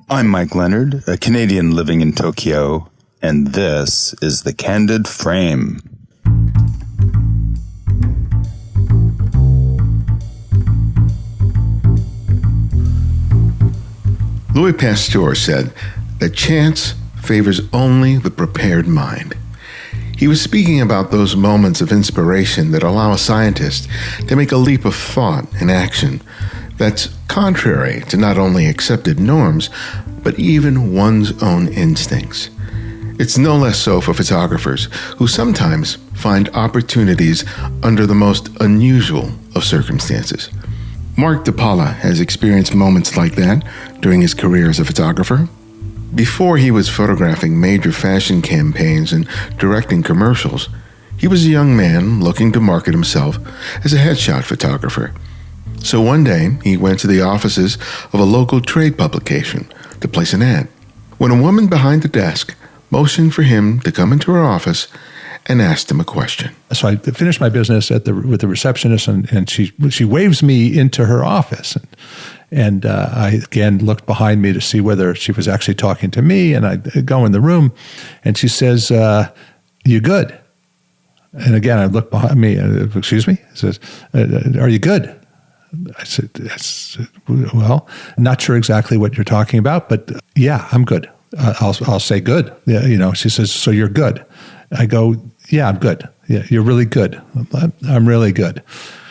I'm Mike Leonard, a Canadian living in Tokyo, and this is The Candid Frame. Louis Pasteur said that chance favors only the prepared mind. He was speaking about those moments of inspiration that allow a scientist to make a leap of thought and action that's contrary to not only accepted norms, but even one's own instincts. It's no less so for photographers, who sometimes find opportunities under the most unusual of circumstances. Mark DePaula has experienced moments like that during his career as a photographer. Before he was photographing major fashion campaigns and directing commercials, he was a young man looking to market himself as a headshot photographer. So one day, he went to the offices of a local trade publication to place an ad, when a woman behind the desk motioned for him to come into her office and asked him a question. So I finished my business with the receptionist, and she waves me into her office. And I, again, looked behind me to see whether she was actually talking to me, and I go in the room, and she says, "You good?" And again, I look behind me, excuse me? She says, "Are you good?" I said, "Well, not sure exactly what you're talking about, but yeah, I'm good. I'll say good." Yeah, she says, "So you're good?" I go, "Yeah, I'm good. Yeah, you're really good. I'm really good."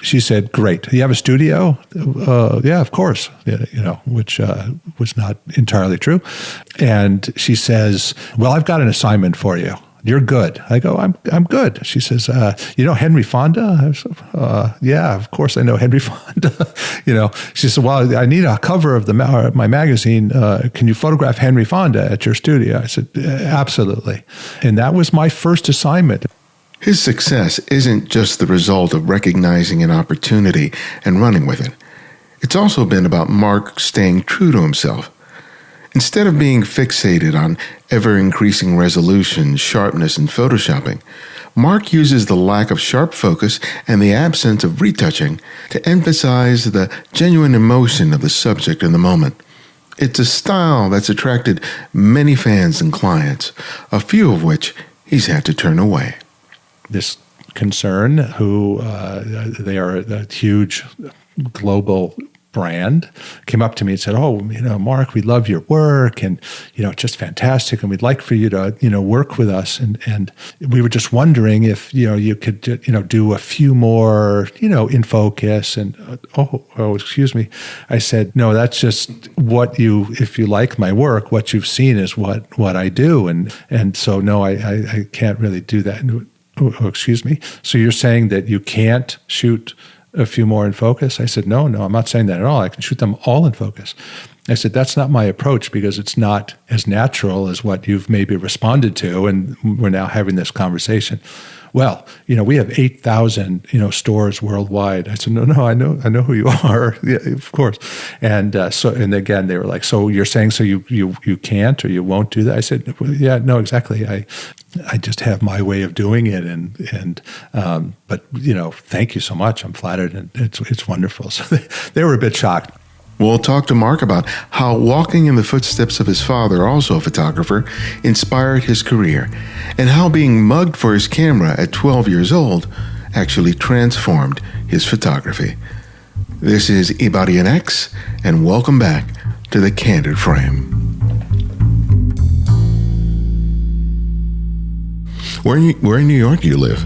She said, "Great. You have a studio?" "Yeah, of course." Which was not entirely true. And she says, "Well, I've got an assignment for you. You're good." I go, I'm good." She says, "You know Henry Fonda?" I said, "Yeah, of course I know Henry Fonda." She said, "Well, I need a cover of my magazine. Can you photograph Henry Fonda at your studio?" I said, "Absolutely." And that was my first assignment. His success isn't just the result of recognizing an opportunity and running with it. It's also been about Mark staying true to himself. Instead of being fixated on ever-increasing resolution, sharpness, and photoshopping, Mark uses the lack of sharp focus and the absence of retouching to emphasize the genuine emotion of the subject in the moment. It's a style that's attracted many fans and clients, a few of which he's had to turn away. This concern, who they are a huge global brand, came up to me and said, "Oh, Mark, we love your work, and it's just fantastic, and we'd like for you to work with us, and we were just wondering if you could do a few more in focus." And excuse me, I said, "No, that's just if you like my work, what you've seen is what I do, and so no, I can't really do that." Excuse me. So you're saying that you can't shoot a few more in focus? I said, no, I'm not saying that at all. I can shoot them all in focus. I said, that's not my approach, because it's not as natural as what you've maybe responded to, and we're now having this conversation. "Well, we have 8,000, stores worldwide." I said, no, I know who you are. Yeah, of course. And and again, they were like, "So you're saying so you can't or you won't do that?" I said, "Well, yeah, no, exactly. I just have my way of doing it, but thank you so much. I'm flattered, and it's wonderful." So they were a bit shocked. We'll talk to Mark about how walking in the footsteps of his father, also a photographer, inspired his career, and how being mugged for his camera at 12 years old actually transformed his photography. This is Ibarian X, and welcome back to The Candid Frame. Where in New York do you live?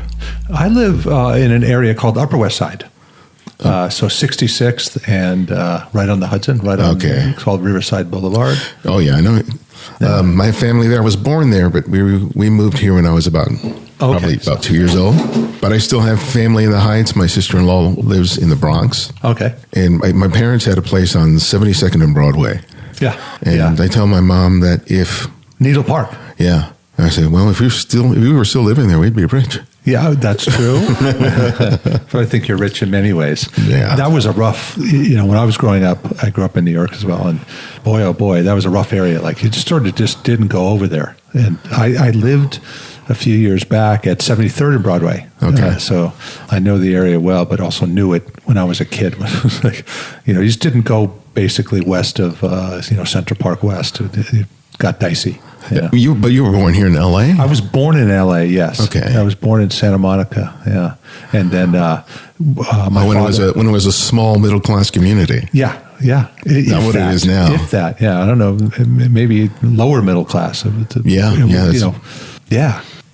I live in an area called Upper West Side. So 66th and right on the Hudson, it's called Riverside Boulevard. Oh, yeah, I know. My family there, I was born there, but we moved here when I was probably about 2 years old. But I still have family in the Heights. My sister-in-law lives in the Bronx. Okay. And my parents had a place on 72nd and Broadway. Yeah. And I tell my mom that if... Needle Park. Yeah. I said, well, if we were still living there, we'd be rich. Yeah, that's true. But I think you're rich in many ways. Yeah. That was a rough, when I was growing up, I grew up in New York as well. And boy, oh boy, that was a rough area. Like, you just didn't go over there. And I lived a few years back at 73rd and Broadway. Okay. So I know the area well, but also knew it when I was a kid. It was like, you just didn't go basically west of Central Park West. It got dicey. Yeah. But you were born here in L.A.? I was born in L.A., yes. Okay. I was born in Santa Monica, yeah. And then when it was a small middle-class community. Yeah. Not what it is now. If that, yeah. I don't know, maybe lower middle class. Yeah.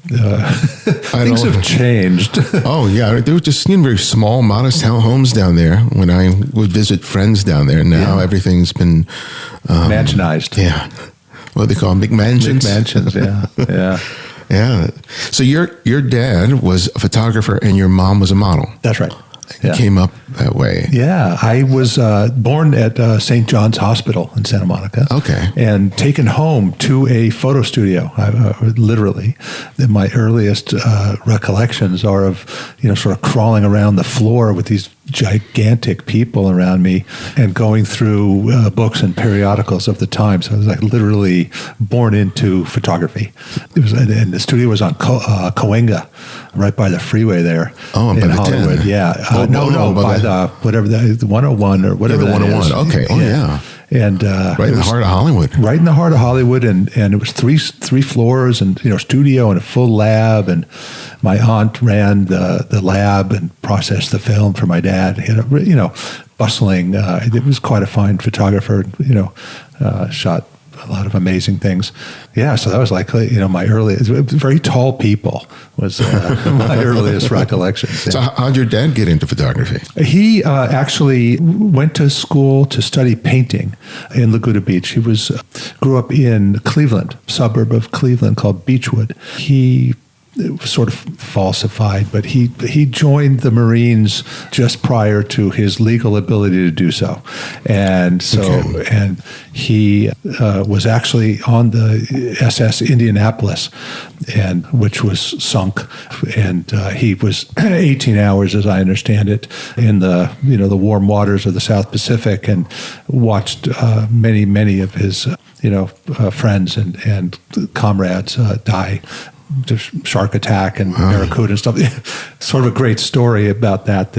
Things have changed. Oh, yeah. There were just very small, modest homes down there when I would visit friends down there. Now everything's been... mansionized. Yeah. What do they call them? McMansions? McMansions, yeah. Yeah. So your dad was a photographer and your mom was a model. That's right. Yeah. Came up that way. Yeah, I was born at St. John's Hospital in Santa Monica. Okay. And taken home to a photo studio, literally. My earliest recollections are of, sort of crawling around the floor with these gigantic people around me and going through books and periodicals of the time. So I was like literally born into photography. And the studio was on Cahuenga, right by the freeway there in Hollywood. 10. Yeah. By the 101 or whatever. The 101. Okay. Oh yeah. And right in the heart of Hollywood. Right in the heart of Hollywood, and it was three floors, and studio and a full lab. And my aunt ran the lab and processed the film for my dad. He had a bustling. It was quite a fine photographer. Shot a lot of amazing things. Yeah, so that was like my earliest. Very tall people was my earliest recollections. Yeah. So how'd your dad get into photography? He actually went to school to study painting in Laguna Beach. He grew up in Cleveland, suburb of Cleveland called Beechwood. He was sort of falsified, but he joined the Marines just prior to his legal ability to do so, and and he was actually on the SS Indianapolis, and which was sunk, and he was 18 hours, as I understand it, in the the warm waters of the South Pacific, and watched many of his friends and comrades die. Shark attack and barracuda and stuff. Sort of a great story about that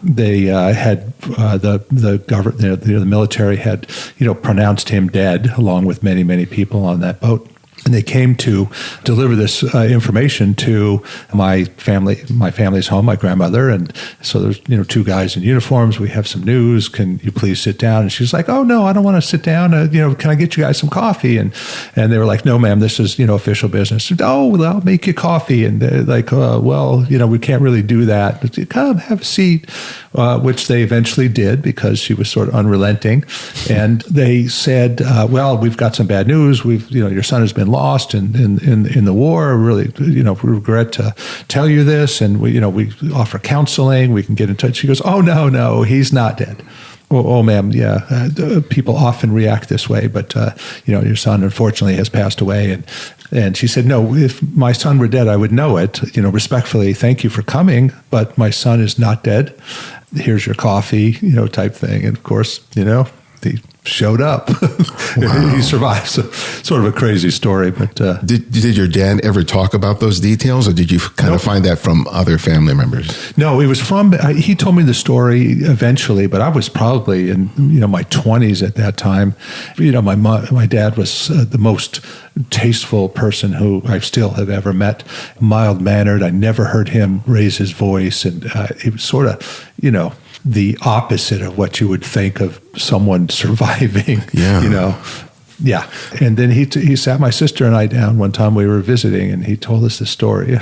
they had the government, the military had pronounced him dead along with many people on that boat. And they came to deliver this information to my family's home, my grandmother. And so there's, two guys in uniforms. We have some news. Can you please sit down? And she's like, oh, no, I don't want to sit down. Can I get you guys some coffee? And they were like, no, ma'am, this is, official business. Oh, well, I'll make you coffee. And they're like, we can't really do that. But come have a seat, which they eventually did because she was sort of unrelenting. And they said, well, we've got some bad news. Your son has been lost in the war. Really, we regret to tell you this, and we offer counseling. We can get in touch. She goes, oh no, he's not dead. Oh, ma'am, yeah. People often react this way, but your son unfortunately has passed away. And she said, no, if my son were dead, I would know it. Respectfully, thank you for coming, but my son is not dead. Here's your coffee, type thing. And of course, he showed up. Wow. He survived. So, sort of a crazy story. But did your dad ever talk about those details, or did you kind of find that from other family members? No, it was from. He told me the story eventually, but I was probably in my 20s at that time. My dad was the most tasteful person who I still have ever met. Mild mannered. I never heard him raise his voice, and it was sort of the opposite of what you would think of someone surviving. Yeah. Yeah. And then he sat my sister and I down one time we were visiting, and he told us the story.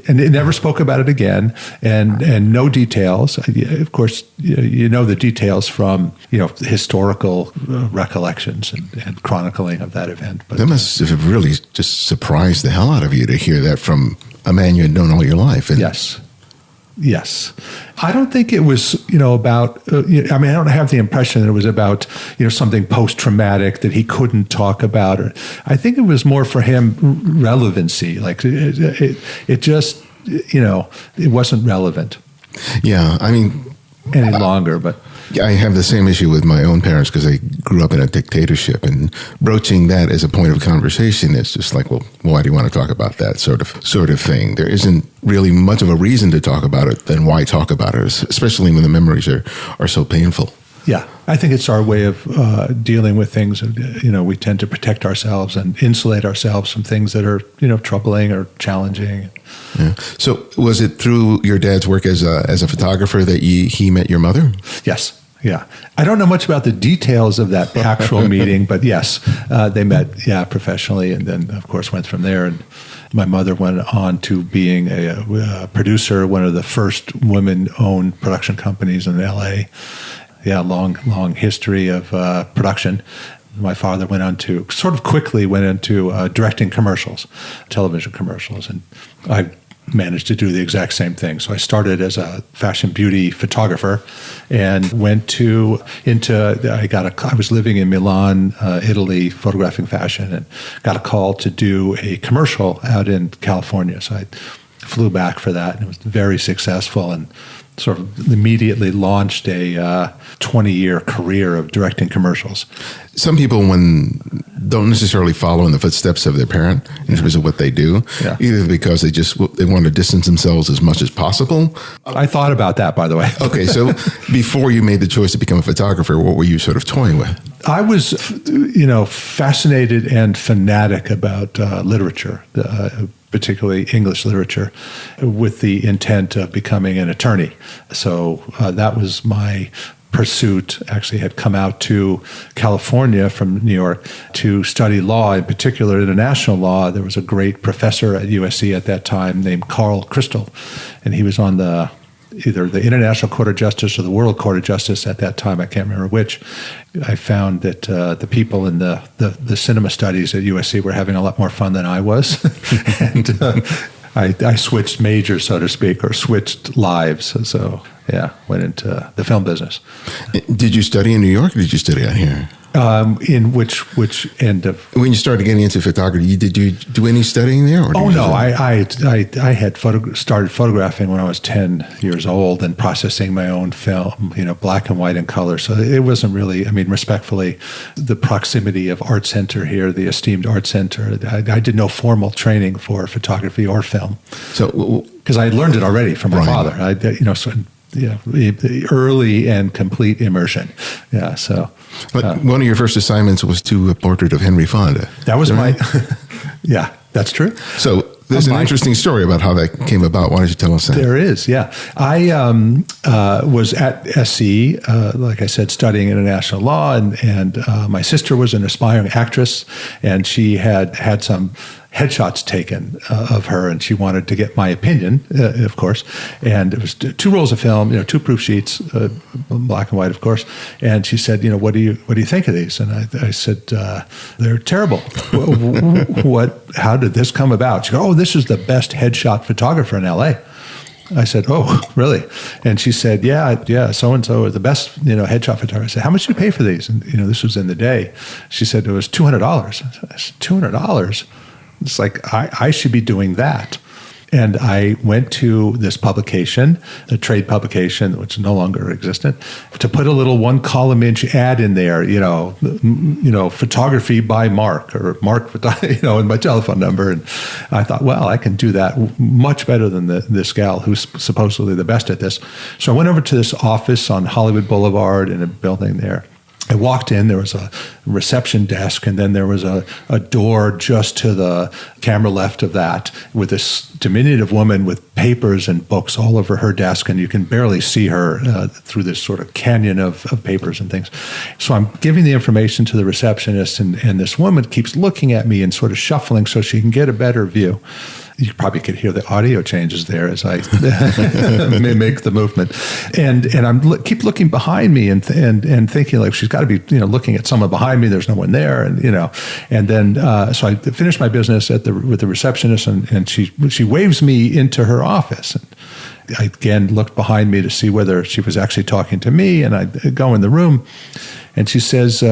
And he never spoke about it again, and no details. Of course, the details from, historical recollections and chronicling of that event. But that must have really just surprised the hell out of you to hear that from a man you had known all your life. And Yes. I don't think it was, about, I don't have the impression that it was about, something post-traumatic that he couldn't talk about. Or I think it was more for him relevancy. Like it just, it wasn't relevant. Yeah. Any longer, but. I have the same issue with my own parents because they grew up in a dictatorship, and broaching that as a point of conversation is just like, well, why do you want to talk about that sort of thing? There isn't really much of a reason to talk about it, then why talk about it, especially when the memories are so painful. Yeah, I think it's our way of dealing with things. We tend to protect ourselves and insulate ourselves from things that are, troubling or challenging. Yeah. So was it through your dad's work as a photographer that he met your mother? Yes. Yeah. I don't know much about the details of that actual meeting, but yes, they met, professionally, and then, of course, went from there. And my mother went on to being a producer, one of the first women-owned production companies in L.A. Yeah, long history of production. My father went into directing commercials, television commercials, and I managed to do the exact same thing. So I started as a fashion beauty photographer and I was living in Milan, Italy, photographing fashion, and got a call to do a commercial out in California. So I flew back for that, and it was very successful, and sort of immediately launched a 20-year career of directing commercials. Some people don't necessarily follow in the footsteps of their parent in terms of what they do, either because they want to distance themselves as much as possible. I thought about that, by the way. Okay, so before you made the choice to become a photographer, what were you sort of toying with? I was, fascinated and fanatic about literature, particularly English literature, with the intent of becoming an attorney. So that was my pursuit. Actually had come out to California from New York to study law, in particular international law. There was a great professor at USC at that time named Carl Crystal, and he was on either the International Court of Justice or the World Court of Justice at that time. I can't remember which. I found that the people in the cinema studies at USC were having a lot more fun than I was. And I switched majors, so to speak, or switched lives. So, went into the film business. Did you study in New York or did you study out here? In which end of? When you started getting into photography, did you do any studying there? Or I had started photographing when I was 10 years old and processing my own film, black and white and color. So it wasn't really, respectfully, the proximity of Art Center here, the esteemed Art Center. I did no formal training for photography or film. So, because I learned it already from my father. Early and complete immersion. Yeah, so. But one of your first assignments was to a portrait of Henry Fonda. That was yeah, that's true. So there's an interesting story about how that came about. Why don't you tell us that? There is, yeah. I was at SC, like I said, studying international law, and my sister was an aspiring actress, and she had some headshots taken of her, and she wanted to get my opinion, of course. And it was 2 rolls of film, 2 proof sheets, black and white, of course. And she said, what do you think of these? And I said, they're terrible. How did this come about? She goes, oh, this is the best headshot photographer in LA. I said, oh, really? And she said, yeah, so-and-so is the best, headshot photographer. I said, how much did you pay for these? And, this was in the day. She said, it was $200. I said, $200? It's like, I should be doing that. And I went to this publication, a trade publication, which no longer existed, to put a little 1-column inch ad in there, photography by Mark, or Mark, and my telephone number. And I thought, well, I can do that much better than this gal who's supposedly the best at this. So I went over to this office on Hollywood Boulevard in a building there. I walked in, there was a reception desk, and then there was a door just to the camera left of that with this diminutive woman with papers and books all over her desk, and you can barely see her through this sort of canyon of papers and things. So I'm giving the information to the receptionist, and this woman keeps looking at me and sort of shuffling so she can get a better view. You probably could hear the audio changes there as I make the movement, and I'm keep looking behind me and thinking like she's got to be looking at someone behind me. There's no one there, and then so I finished my business with the receptionist, and she waves me into her office. And I again looked behind me to see whether she was actually talking to me, and I go in the room, and she says,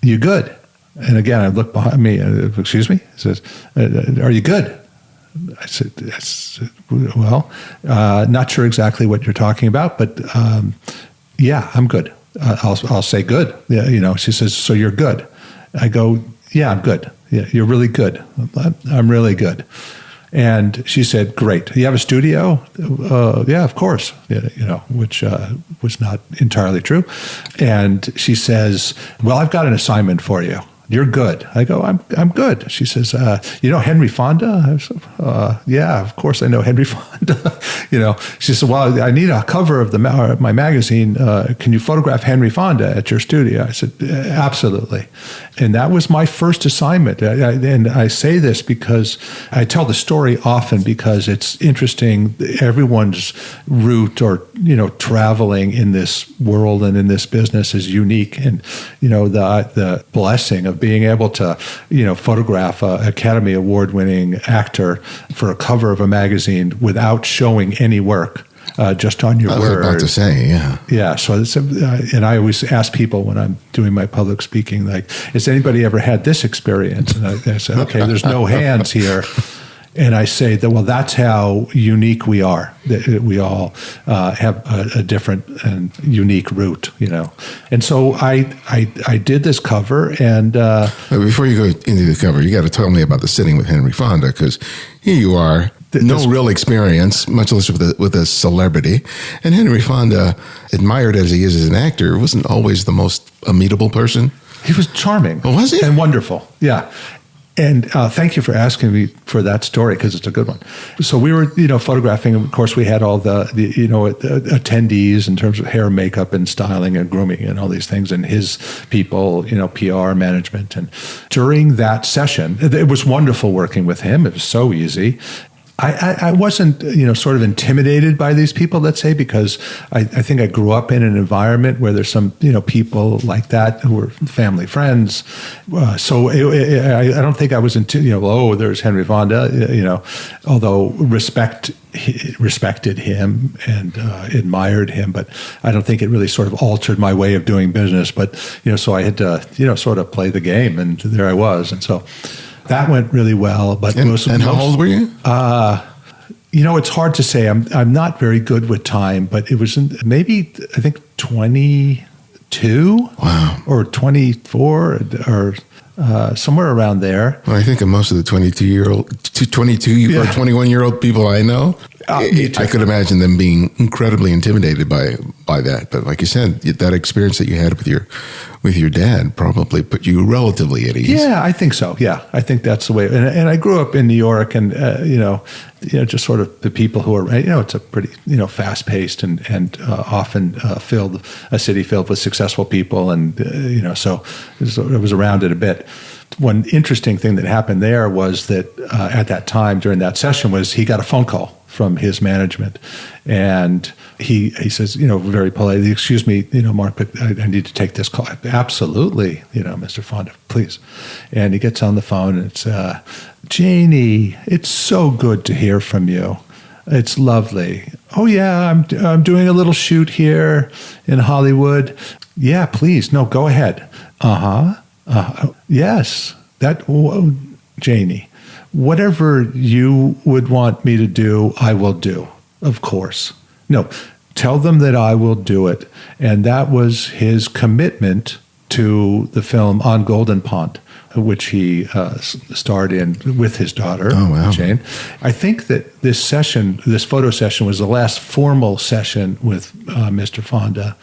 "You good?" And again I look behind me. Excuse me? She says, "Are you good?" I said, well, not sure exactly what you're talking about, but yeah, I'm good. I'll say good. Yeah, she says, so you're good. I go, yeah, I'm good. Yeah, you're really good. I'm really good. And she said, great. You have a studio? Yeah, of course. Which was not entirely true. And she says, well, I've got an assignment for you. You're good. I go, I'm good. She says, you know Henry Fonda? I said, yeah, of course I know Henry Fonda. She said, well, I need a cover of my magazine. Can you photograph Henry Fonda at your studio? I said, absolutely. And that was my first assignment. And I say this because I tell the story often because it's interesting. Everyone's route or, traveling in this world and in this business is unique. And, the blessing of being able to, photograph an Academy Award-winning actor for a cover of a magazine without showing any work, just on your word. I was about to say, yeah. Yeah, so and I always ask people when I'm doing my public speaking, like, has anybody ever had this experience? And I say, okay, there's no hands here. And I say that, well, that's how unique we are. That we all have a different and unique route, And so I did this cover, and before you go into the cover, you got to tell me about the sitting with Henry Fonda, because here you are, no real experience, much less with a celebrity, and Henry Fonda, admired as he is as an actor, wasn't always the most amenable person. He was charming. Oh, was he? And wonderful. Yeah. And thank you for asking me for that story, because it's a good one. So we were, photographing. Of course, we had all the attendees in terms of hair, makeup, and styling and grooming and all these things, and his people, PR management. And during that session, it was wonderful working with him. It was so easy. I wasn't, sort of intimidated by these people, let's say, because I think I grew up in an environment where there's some, people like that who were family friends. So I don't think I was there's Henry Fonda, although respected him and admired him, but I don't think it really sort of altered my way of doing business. But, so I had to, sort of play the game, and there I was. And so that went really well. But and how old were you? It's hard to say. I'm not very good with time, but it was maybe, I think, 22. Wow. Or 24 or somewhere around there. Well, I think of most of the 22 or 21-year-old people I know, I could imagine them being incredibly intimidated by that. But like you said, that experience that you had with your dad probably put you relatively at ease. Yeah, I think so. Yeah, I think that's the way. And I grew up in New York, and just sort of the people who are, it's a pretty fast-paced and often a city filled with successful people, and so I was around it a bit. One interesting thing that happened there was that at that time during that session was he got a phone call from his management, and he says, very politely, excuse me, Mark, but I need to take this call. Absolutely, Mr. Fonda, please. And he gets on the phone, and it's, Janie, it's so good to hear from you. It's lovely. Oh yeah, I'm doing a little shoot here in Hollywood. Yeah, please, no, go ahead. Yes, Janie. Whatever you would want me to do, I will do, of course. No, tell them that I will do it. And that was his commitment to the film On Golden Pond, which he starred in with his daughter, Jane. I think that this photo session was the last formal session with Mr. Fonda.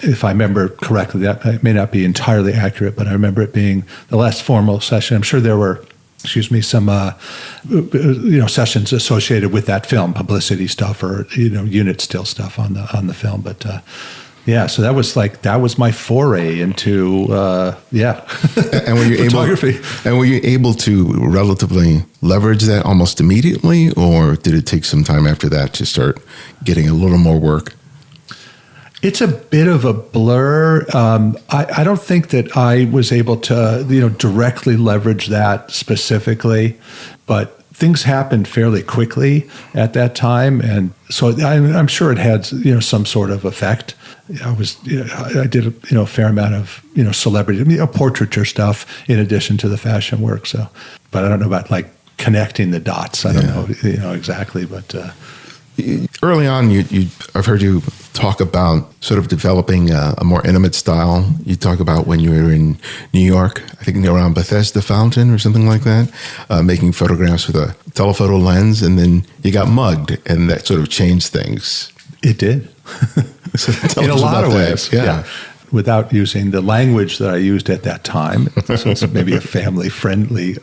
If I remember correctly, that may not be entirely accurate, but I remember it being the last formal session. I'm sure there were some sessions associated with that film, publicity stuff or unit still stuff on the film. But so that was my foray into and were you photography. Were you able to relatively leverage that almost immediately, or did it take some time after that to start getting a little more work? It's a bit of a blur. I don't think that I was able to, directly leverage that specifically, but things happened fairly quickly at that time, and so I'm sure it had, some sort of effect. I did a fair amount of celebrity, portraiture stuff in addition to the fashion work. So, but I don't know about like connecting the dots. I don't know, exactly, but. Early on, I've heard you talk about sort of developing a more intimate style. You talk about when you were in New York, I think around Bethesda Fountain or something like that, making photographs with a telephoto lens, and then you got mugged, and that sort of changed things. It did. So tell In a us lot about of that. ways, yeah. Without using the language that I used at that time. So it's maybe a family-friendly,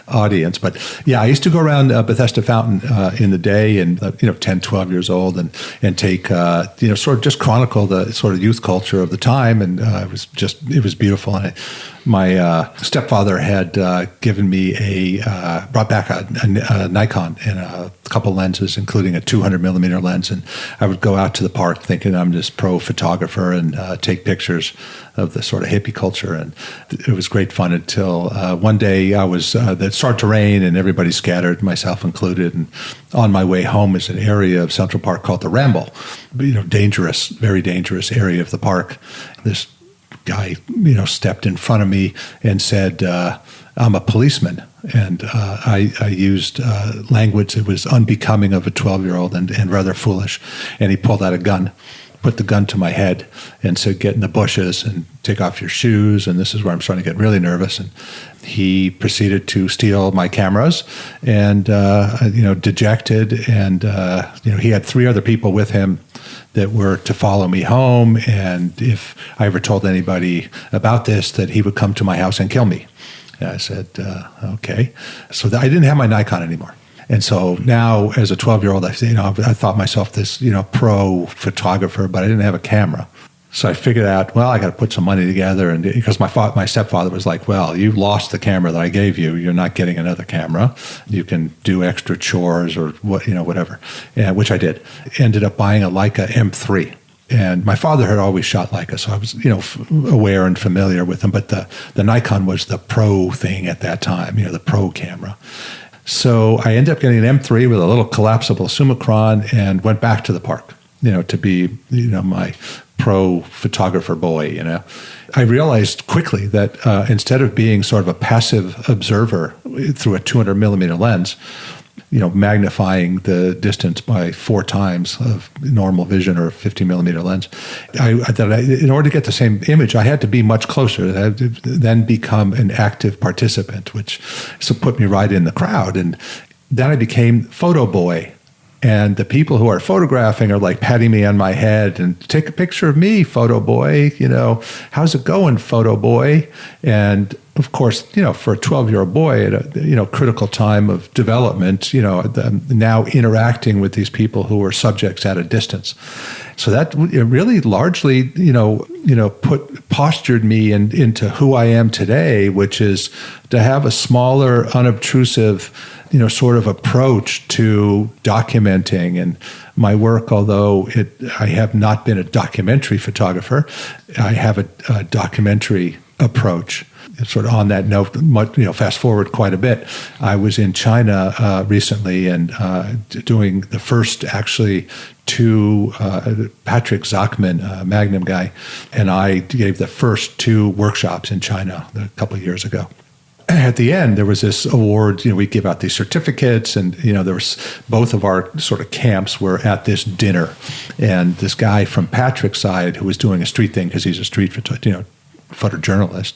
audience. But yeah, I used to go around Bethesda Fountain in the day and, 10, 12 years old and take, sort of just chronicle the sort of youth culture of the time. And it was beautiful. And my stepfather had given me brought back a Nikon and a couple lenses, including a 200 millimeter lens. And I would go out to the park thinking I'm this pro photographer and take pictures of the sort of hippie culture. And it was great fun until one day it started to rain and everybody scattered, myself included. And on my way home is an area of Central Park called the Ramble, dangerous, very dangerous area of the park. This guy, stepped in front of me and said, I'm a policeman. And I used language that was unbecoming of a 12-year-old and rather foolish. And he pulled out a gun, put the gun to my head and said, get in the bushes and take off your shoes. And this is where I'm starting to get really nervous. And he proceeded to steal my cameras and, dejected. And, he had 3 other people with him that were to follow me home. And if I ever told anybody about this, that he would come to my house and kill me. And I said, okay. So I didn't have my Nikon anymore. And so now, as a 12-year-old, I thought myself this, pro photographer, but I didn't have a camera. So I figured out, well, I got to put some money together, and because my stepfather was like, well, you lost the camera that I gave you, you're not getting another camera. You can do extra chores or whatever, which I did. Ended up buying a Leica M3. And my father had always shot Leica, so I was, aware and familiar with them. But the Nikon was the pro thing at that time, the pro camera. So I ended up getting an M3 with a little collapsible Summicron and went back to the park, to be, my pro photographer boy, I realized quickly that instead of being sort of a passive observer through a 200 millimeter lens, magnifying the distance by 4 times of normal vision or a 50 millimeter lens, in order to get the same image, I had to be much closer. I had to then become an active participant, which put me right in the crowd. And then I became photo boy. And the people who are photographing are like patting me on my head and take a picture of me, photo boy, how's it going, photo boy? And of course, for a 12-year-old boy at a, critical time of development, now interacting with these people who are subjects at a distance. So that really largely, postured me into who I am today, which is to have a smaller, unobtrusive, sort of approach to documenting. And my work, although I have not been a documentary photographer, I have a documentary approach. Sort of on that note, fast forward quite a bit. I was in China recently and doing the first, actually, 2 Patrick Zachman, Magnum guy, and I gave the first 2 workshops in China a couple of years ago. At the end, there was this award, we give out these certificates, and, there was both of our sort of camps were at this dinner. And this guy from Patrick's side, who was doing a street thing, because he's a street photojournalist,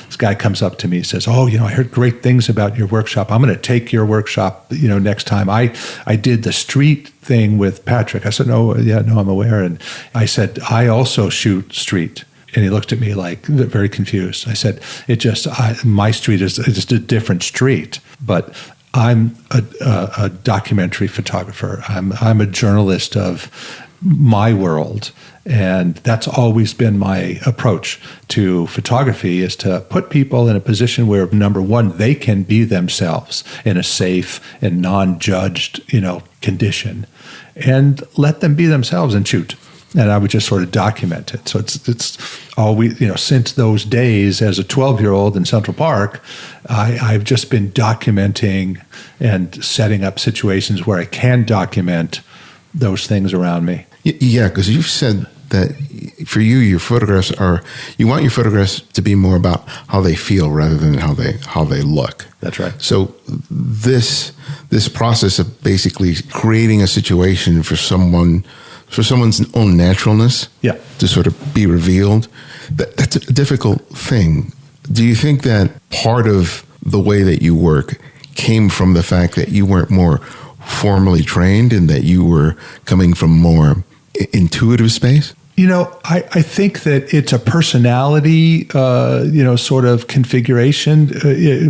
this guy comes up to me and says, oh, I heard great things about your workshop. I'm going to take your workshop, next time. I did the street thing with Patrick. I said, no, I'm aware. And I said, I also shoot street. And he looked at me like very confused. I said, my street is just a different street, but I'm a documentary photographer. I'm a journalist of my world. And that's always been my approach to photography, is to put people in a position where, number one, they can be themselves in a safe and non-judged, condition, and let them be themselves and shoot. And I would just sort of document it. So it's always, since those days as a 12-year-old in Central Park, I've just been documenting and setting up situations where I can document those things around me. Yeah, because you've said that for you, you want your photographs to be more about how they feel rather than how they look. That's right. So this process of basically creating a situation for someone's own naturalness, to sort of be revealed, that's a difficult thing. Do you think that part of the way that you work came from the fact that you weren't more formally trained and that you were coming from more intuitive space? I think that it's a personality, sort of configuration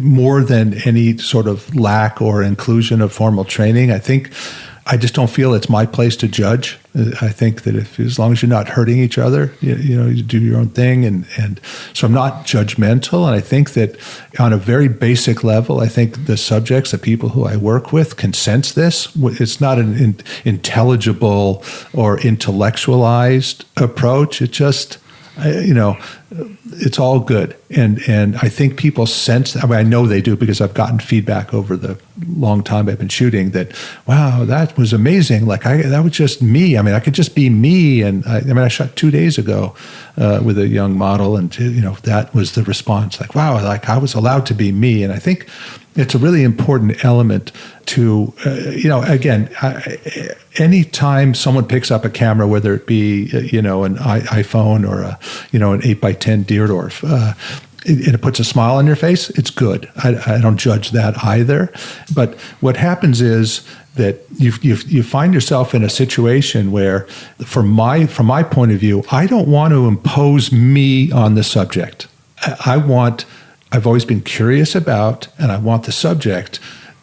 more than any sort of lack or inclusion of formal training. I just don't feel it's my place to judge. I think that as long as you're not hurting each other, you do your own thing. And so I'm not judgmental. And I think that on a very basic level, I think the subjects, the people who I work with can sense this. It's not an intelligible or intellectualized approach. It just, it's all good. And I think people sense, I know they do because I've gotten feedback over the long time I've been shooting that, wow, that was amazing. Like that was just me. I could just be me. And I shot 2 days ago with a young model and, that was the response. Like, wow, like I was allowed to be me. And I think it's a really important element to, again, anytime someone picks up a camera, whether it be, an iPhone or an 8x10 Deerdorf, and it puts a smile on your face, it's good. I don't judge that either. But what happens is that you find yourself in a situation where, from my point of view, I don't want to impose me on the subject. I've always been curious about, and I want the subject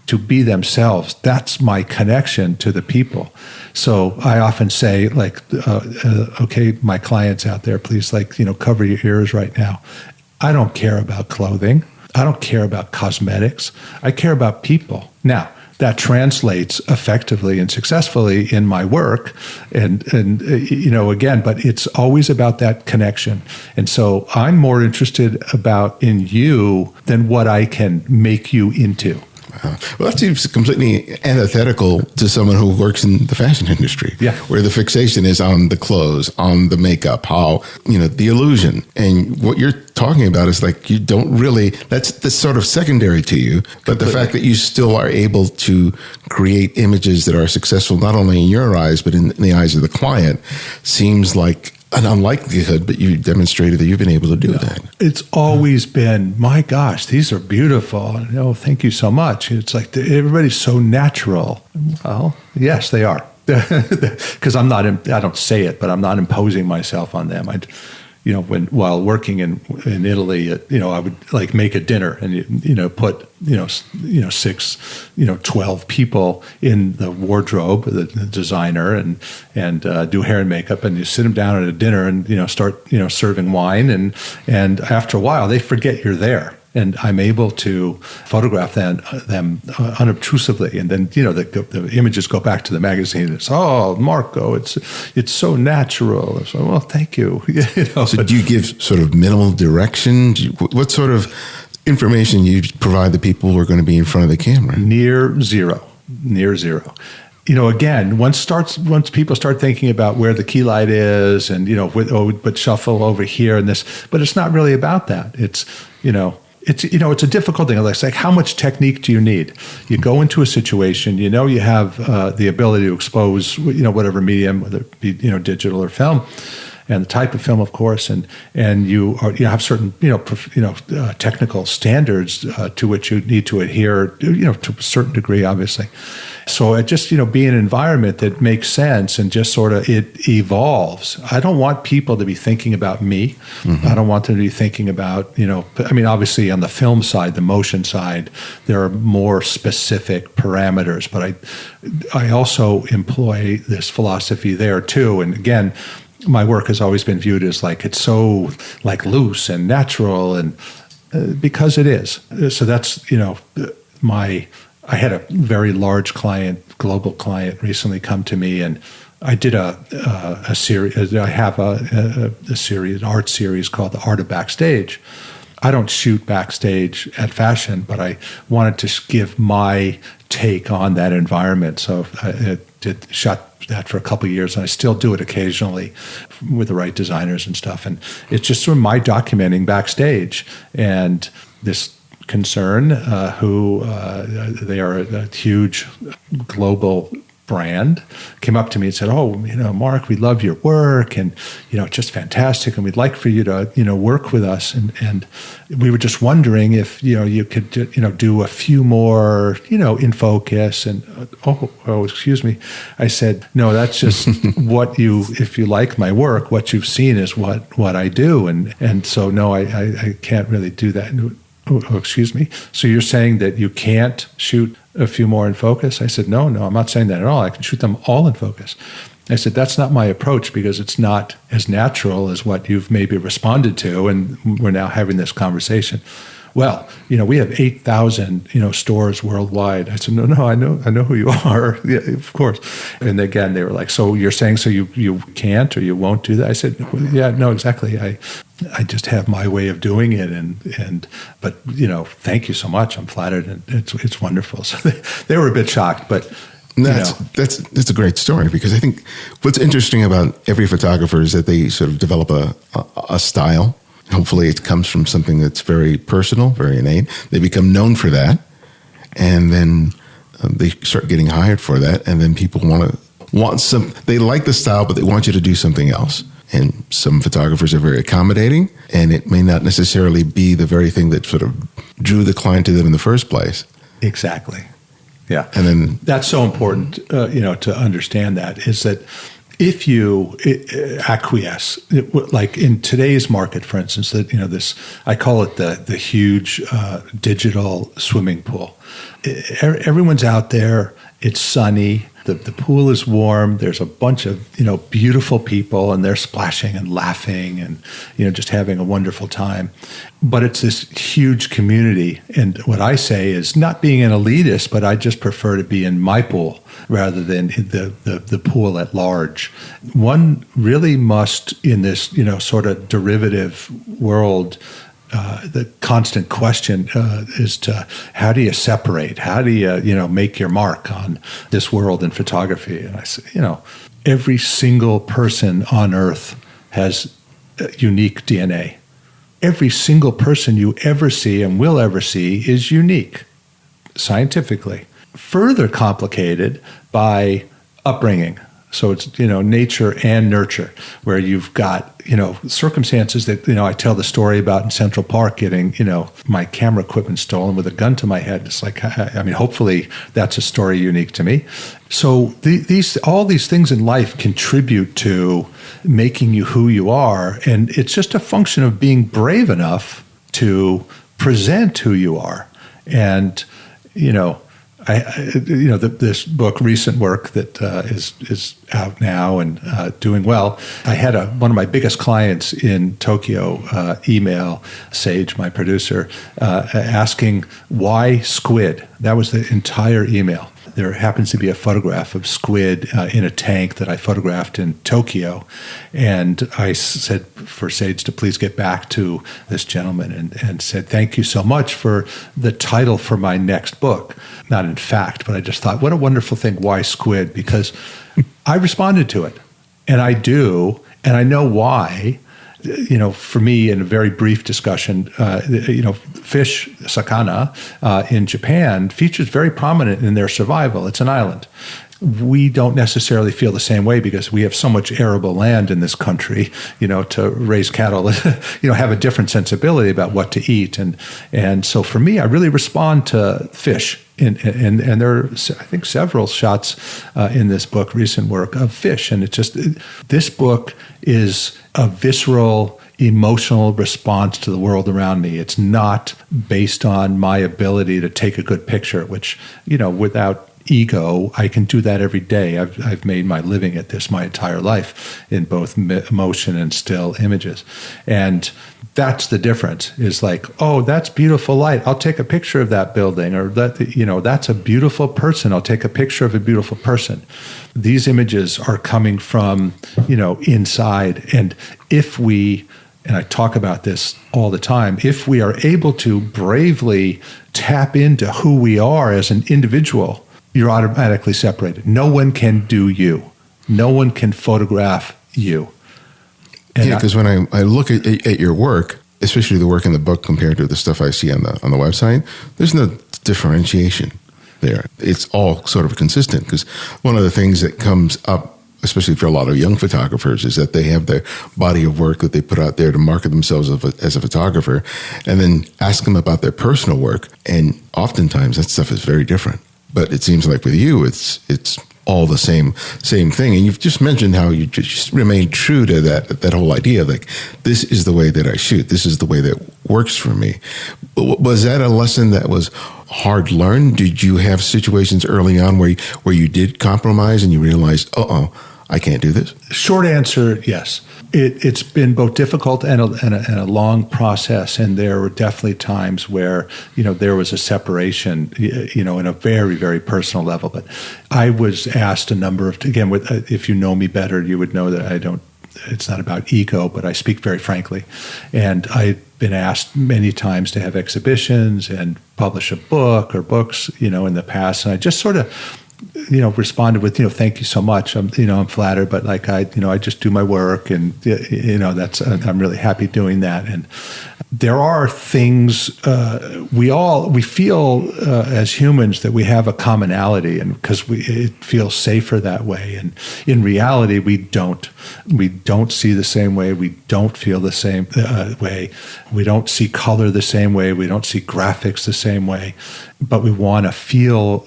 to be themselves. That's my connection to the people. So I often say, like, okay, my clients out there, please, cover your ears right now. I don't care about clothing. I don't care about cosmetics. I care about people. Now, that translates effectively and successfully in my work. And again, but it's always about that connection. And so I'm more interested in you than what I can make you into. Well, that seems completely antithetical to someone who works in the fashion industry, where the fixation is on the clothes, on the makeup, the illusion. And what you're talking about is like you don't really, that's sort of secondary to you, but the fact that you still are able to create images that are successful, not only in your eyes, but in the eyes of the client, seems like an unlikelihood, but you demonstrated that you've been able to do that. It's always been, my gosh, these are beautiful. Thank you so much. It's like everybody's so natural. Well, yes, they are. Because I don't say it, but I'm not imposing myself on them. While working in Italy, I would make a dinner and put 6, 12 people in the wardrobe, the designer, and do hair and makeup, and you sit them down at a dinner and start serving wine, and after a while they forget you're there. And I'm able to photograph them unobtrusely, and then the images go back to the magazine. It's Marco, it's so natural. So well, thank you. So do you give sort of minimal direction? What sort of information you provide the people who are going to be in front of the camera? Near zero. Again, once people start thinking about where the key light is, and but shuffle over here and this, but it's not really about that. It's it's a difficult thing. It's like, how much technique do you need? You go into a situation, you have the ability to expose, whatever medium, whether it be, digital or film, and the type of film, of course, and you have certain, technical standards to which you need to adhere, to a certain degree, obviously. So it just, be an environment that makes sense and just sort of it evolves. I don't want people to be thinking about me. Mm-hmm. I don't want them to be thinking about, obviously on the film side, the motion side, there are more specific parameters, but I also employ this philosophy there too. And again, my work has always been viewed as it's so loose and natural, and because it is. So that's, I had a very large client, global client, recently come to me, and I did a series. I have a series, an art series called The Art of Backstage. I don't shoot backstage at fashion, but I wanted to give my take on that environment. So I shot that for a couple of years, and I still do it occasionally with the right designers and stuff. And it's just sort of my documenting backstage. And this concern, who they are a huge global brand came up to me and said, "Oh, Mark, we love your work, and it's just fantastic, and we'd like for you to work with us, and we were just wondering if you could do a few more in focus." And excuse me, I said, "No, that's just if you like my work, what you've seen is what I do, and so no, I can't really do that." Oh, excuse me. So you're saying that you can't shoot a few more in focus? I said, no, I'm not saying that at all. I can shoot them all in focus. I said, that's not my approach, because it's not as natural as what you've maybe responded to, and we're now having this conversation. Well, we have 8,000, stores worldwide. I said, no, I know who you are. Yeah, of course. And again, they were like, so you're saying you can't or you won't do that? I said, yeah, no, exactly. I just have my way of doing it, but thank you so much. I'm flattered, and it's wonderful. So they were a bit shocked, but that's a great story, because I think what's interesting about every photographer is that they sort of develop a style. Hopefully it comes from something that's very personal, very innate. They become known for that, and then they start getting hired for that, and then people they like the style, but they want you to do something else. And some photographers are very accommodating, and it may not necessarily be the very thing that sort of drew the client to them in the first place. Exactly. Yeah. And then that's so important, to understand that, is that if you acquiesce, like in today's market, for instance, that this, I call it the huge digital swimming pool. Everyone's out there. It's sunny. The pool is warm. There's a bunch of beautiful people, and they're splashing and laughing and just having a wonderful time. But it's this huge community, and what I say is not being an elitist, but I just prefer to be in my pool rather than the pool at large. One really must, in this sort of derivative world, the constant question is to how do you separate? How do you make your mark on this world in photography? And I say, every single person on Earth has unique DNA. Every single person you ever see and will ever see is unique, scientifically. Further complicated by upbringing. So it's, nature and nurture, where you've got, circumstances that, I tell the story about in Central Park getting, my camera equipment stolen with a gun to my head. It's like, hopefully that's a story unique to me. So all these things in life contribute to making you who you are. And it's just a function of being brave enough to present who you are. And, this book, recent work that is out now and doing well. I had one of my biggest clients in Tokyo email Sage, my producer, asking why squid. That was the entire email. There happens to be a photograph of squid in a tank that I photographed in Tokyo. And I said for Sage to please get back to this gentleman and said, thank you so much for the title for my next book. Not in fact, but I just thought, what a wonderful thing, why squid? Because I responded to it. And I do, and I know why. For me, in a very brief discussion, fish, sakana, in Japan features very prominent in their survival. It's an island. We don't necessarily feel the same way because we have so much arable land in this country, to raise cattle, have a different sensibility about what to eat. And so for me, I really respond to fish. And there are, I think, several shots in this book, recent work, of fish. And this book is a visceral, emotional response to the world around me. It's not based on my ability to take a good picture, which, without ego, I can do that every day. I've made my living at this my entire life in both motion and still images. And that's the difference, is like, oh, that's beautiful light. I'll take a picture of that building, or that's a beautiful person. I'll take a picture of a beautiful person. These images are coming from, inside. And if we, and I talk about this all the time, if we are able to bravely tap into who we are as an individual, you're automatically separated. No one can do you. No one can photograph you. And because when I look at your work, especially the work in the book compared to the stuff I see on the website, there's no differentiation. there. It's all sort of consistent, because one of the things that comes up, especially for a lot of young photographers, is that they have their body of work that they put out there to market themselves as a photographer, and then ask them about their personal work. And oftentimes that stuff is very different. But it seems like with you, it's all the same thing. And you've just mentioned how you just remain true to that whole idea. Like, this is the way that I shoot. This is the way that works for me. Was that a lesson that was hard learned? Did you have situations early on where you did compromise and you realized, I can't do this? Short answer, yes. It's been both difficult and a long process, and there were definitely times where there was a separation, in a very, very personal level. But I was asked a number of, again, if you know me better, you would know that I don't. It's not about ego, but I speak very frankly, and I've been asked many times to have exhibitions and publish a book or books, in the past, and I just sort of responded with, thank you so much. I'm flattered, but I just do my work, and I'm really happy doing that. And there are things we feel as humans that we have a commonality, and because it feels safer that way. And in reality, we don't see the same way. We don't feel the same way. We don't see color the same way. We don't see graphics the same way. But we want to feel,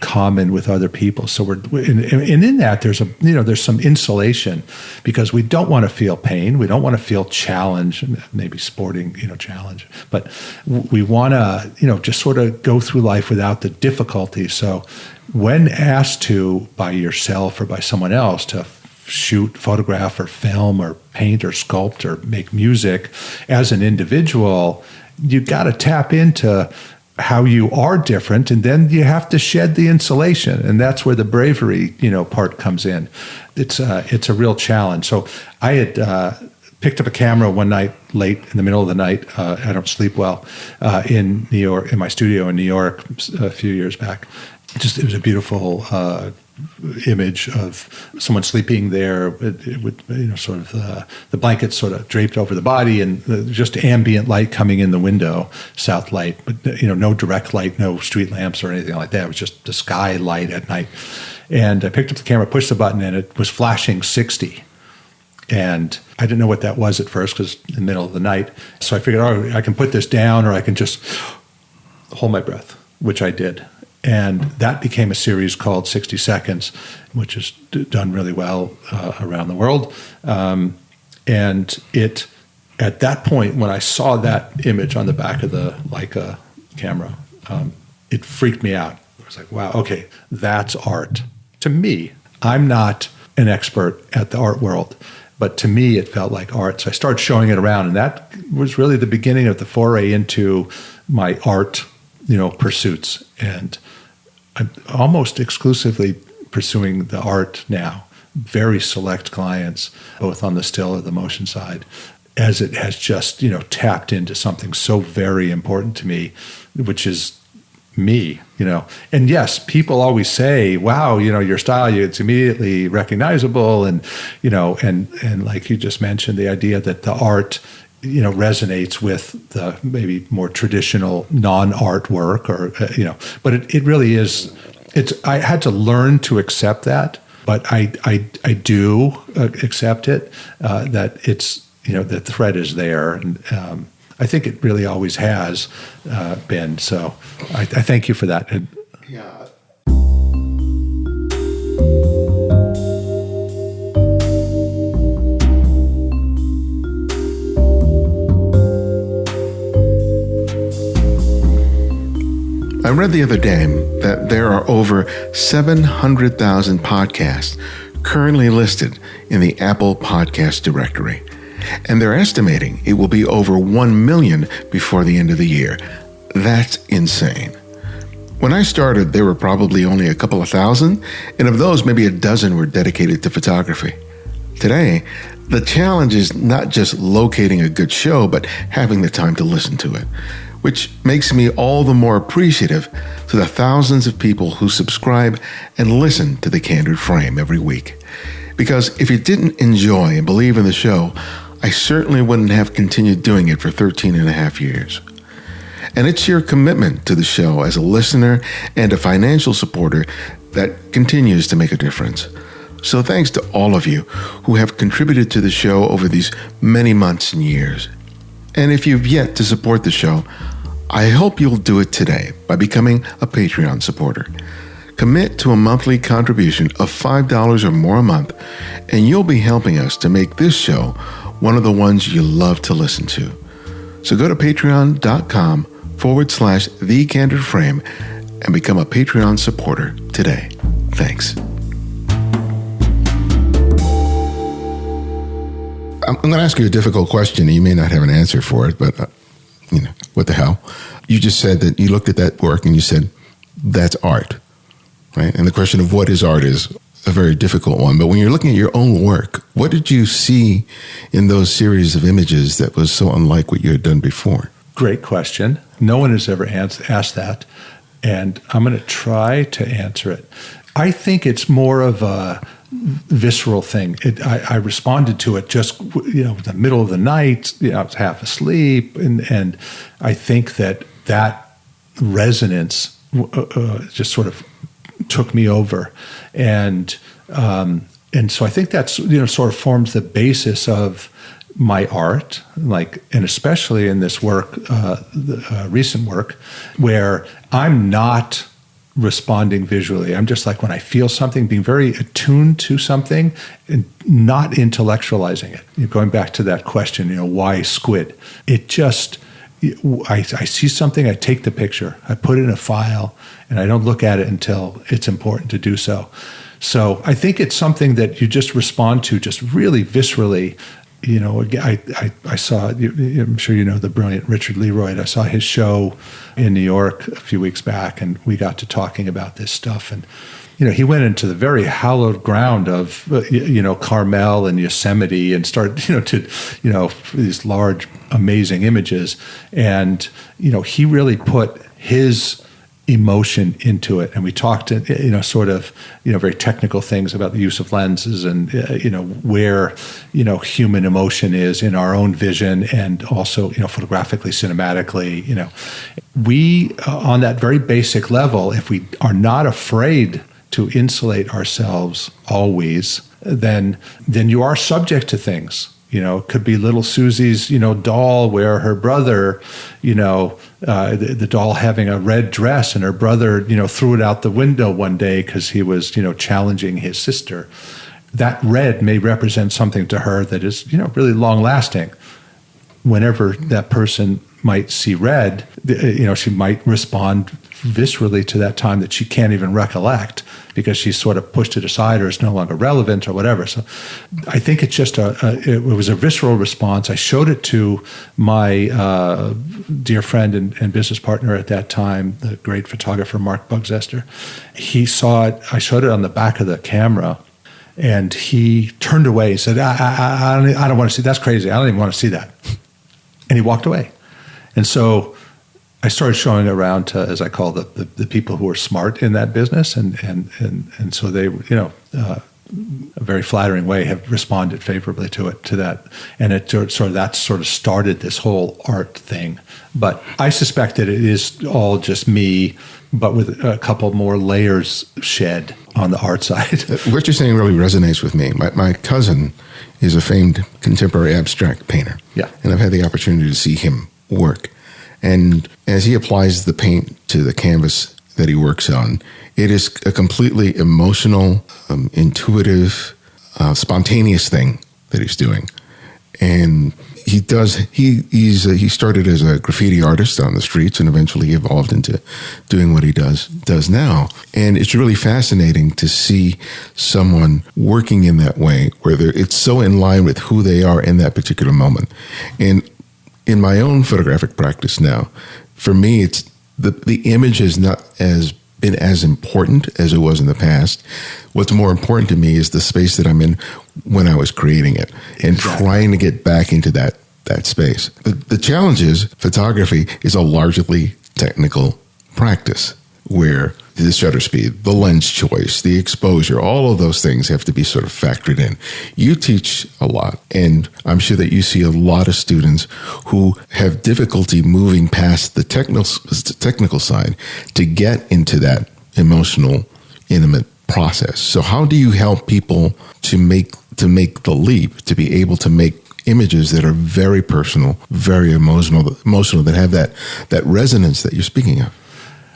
common with other people. So in that there's some insulation, because we don't want to feel pain. We don't want to feel challenge, maybe sporting, challenge. But we want to, just sort of go through life without the difficulty. So when asked to by yourself or by someone else to shoot, photograph, or film, or paint, or sculpt, or make music as an individual, you got to tap into how you are different, and then you have to shed the insulation, and that's where the bravery, part comes in. It's a real challenge. So I had picked up a camera one night late in the middle of the night. I don't sleep well in New York, in my studio in New York a few years back. It was a beautiful image of someone sleeping there with sort of the blankets sort of draped over the body, and just ambient light coming in the window, south light, but no direct light, no street lamps or anything like that. It was just the sky light at night. And I picked up the camera, pushed the button, and it was flashing 60. And I didn't know what that was at first, because in the middle of the night. So I figured, I can put this down, or I can just hold my breath, which I did. And that became a series called 60 Seconds, which is done really well around the world. And at that point, when I saw that image on the back of the Leica camera, it freaked me out. I was like, wow, okay, that's art. To me, I'm not an expert at the art world, but to me, it felt like art. So I started showing it around, and that was really the beginning of the foray into my art pursuits. And I'm almost exclusively pursuing the art now. Very select clients, both on the still or the motion side, as it has just, tapped into something so very important to me, which is me, And yes, people always say, wow, your style, it's immediately recognizable. And, and like you just mentioned, the idea that the art resonates with the maybe more traditional non-art work, or but it really is. I had to learn to accept that, but I do accept it. That it's the thread is there, and I think it really always has been. So I thank you for that. Yeah. I read the other day that there are over 700,000 podcasts currently listed in the Apple Podcast directory, and they're estimating it will be over 1 million before the end of the year. That's insane. When I started, there were probably only a couple of thousand, and of those, maybe a dozen were dedicated to photography. Today, the challenge is not just locating a good show, but having the time to listen to it, which makes me all the more appreciative to the thousands of people who subscribe and listen to The Candid Frame every week. Because if you didn't enjoy and believe in the show, I certainly wouldn't have continued doing it for 13 and a half years. And it's your commitment to the show as a listener and a financial supporter that continues to make a difference. So thanks to all of you who have contributed to the show over these many months and years. And if you've yet to support the show, I hope you'll do it today by becoming a Patreon supporter. Commit to a monthly contribution of $5 or more a month, and you'll be helping us to make this show one of the ones you love to listen to. So go to patreon.com/thecandidframe and become a Patreon supporter today. Thanks. I'm going to ask you a difficult question, and you may not have an answer for it, but what the hell? You just said that you looked at that work and you said, that's art, right? And the question of what is art is a very difficult one. But when you're looking at your own work, what did you see in those series of images that was so unlike what you had done before? Great question. No one has ever asked that, and I'm going to try to answer it. I think it's more of a visceral thing. I responded to it just the middle of the night. I was half asleep, and I think that resonance just sort of took me over, and so I think that's sort of forms the basis of my art, and especially in this work, the recent work, where I'm not responding visually. I'm just like, when I feel something, being very attuned to something and not intellectualizing it. Going back to that question, why squid? It just, I see something, I take the picture, I put it in a file, and I don't look at it until it's important to do so. So I think it's something that you just respond to just really viscerally. I saw, I'm sure you know the brilliant Richard Leroy. I saw his show in New York a few weeks back, and we got to talking about this stuff. And, he went into the very hallowed ground of, Carmel and Yosemite, and started, these large, amazing images. And, he really put his emotion into it, and we talked very technical things about the use of lenses and where human emotion is in our own vision, and also photographically, cinematically. We on that very basic level, if we are not afraid to insulate ourselves always, then you are subject to things. It could be little Susie's, doll, where her brother, the doll having a red dress, and her brother, threw it out the window one day because he was, challenging his sister. That red may represent something to her that is, really long lasting. Whenever that person might see red, she might respond viscerally to that time that she can't even recollect because she sort of pushed it aside, or it's no longer relevant, or whatever. So I think it's just it was a visceral response. I showed it to my dear friend and business partner at that time, the great photographer Mark Bugzester. He saw it. I showed it on the back of the camera, and he turned away. He said, I don't want to see, that's crazy. I don't even want to see that. And he walked away. And so I started showing it around to, as I call the people who are smart in that business, and so they, a very flattering way, have responded favorably to that, and it sort of started this whole art thing. But I suspect that it is all just me, but with a couple more layers shed on the art side. What you're saying really resonates with me. My cousin is a famed contemporary abstract painter. Yeah, and I've had the opportunity to see him work. And as he applies the paint to the canvas that he works on, it is a completely emotional, intuitive, spontaneous thing that he's doing. And he started as a graffiti artist on the streets, and eventually evolved into doing what he does now. And it's really fascinating to see someone working in that way, where it's so in line with who they are in that particular moment. And in my own photographic practice now, for me, it's the image has not been as important as it was in the past. What's more important to me is the space that I'm in when I was creating it, and trying to get back into that space. The challenge is photography is a largely technical practice. where the shutter speed, the lens choice, the exposure, all of those things have to be sort of factored in. You teach a lot, and I'm sure that you see a lot of students who have difficulty moving past the technical side to get into that emotional, intimate process. So how do you help people to make the leap, to be able to make images that are very personal, very emotional, that have that resonance that you're speaking of?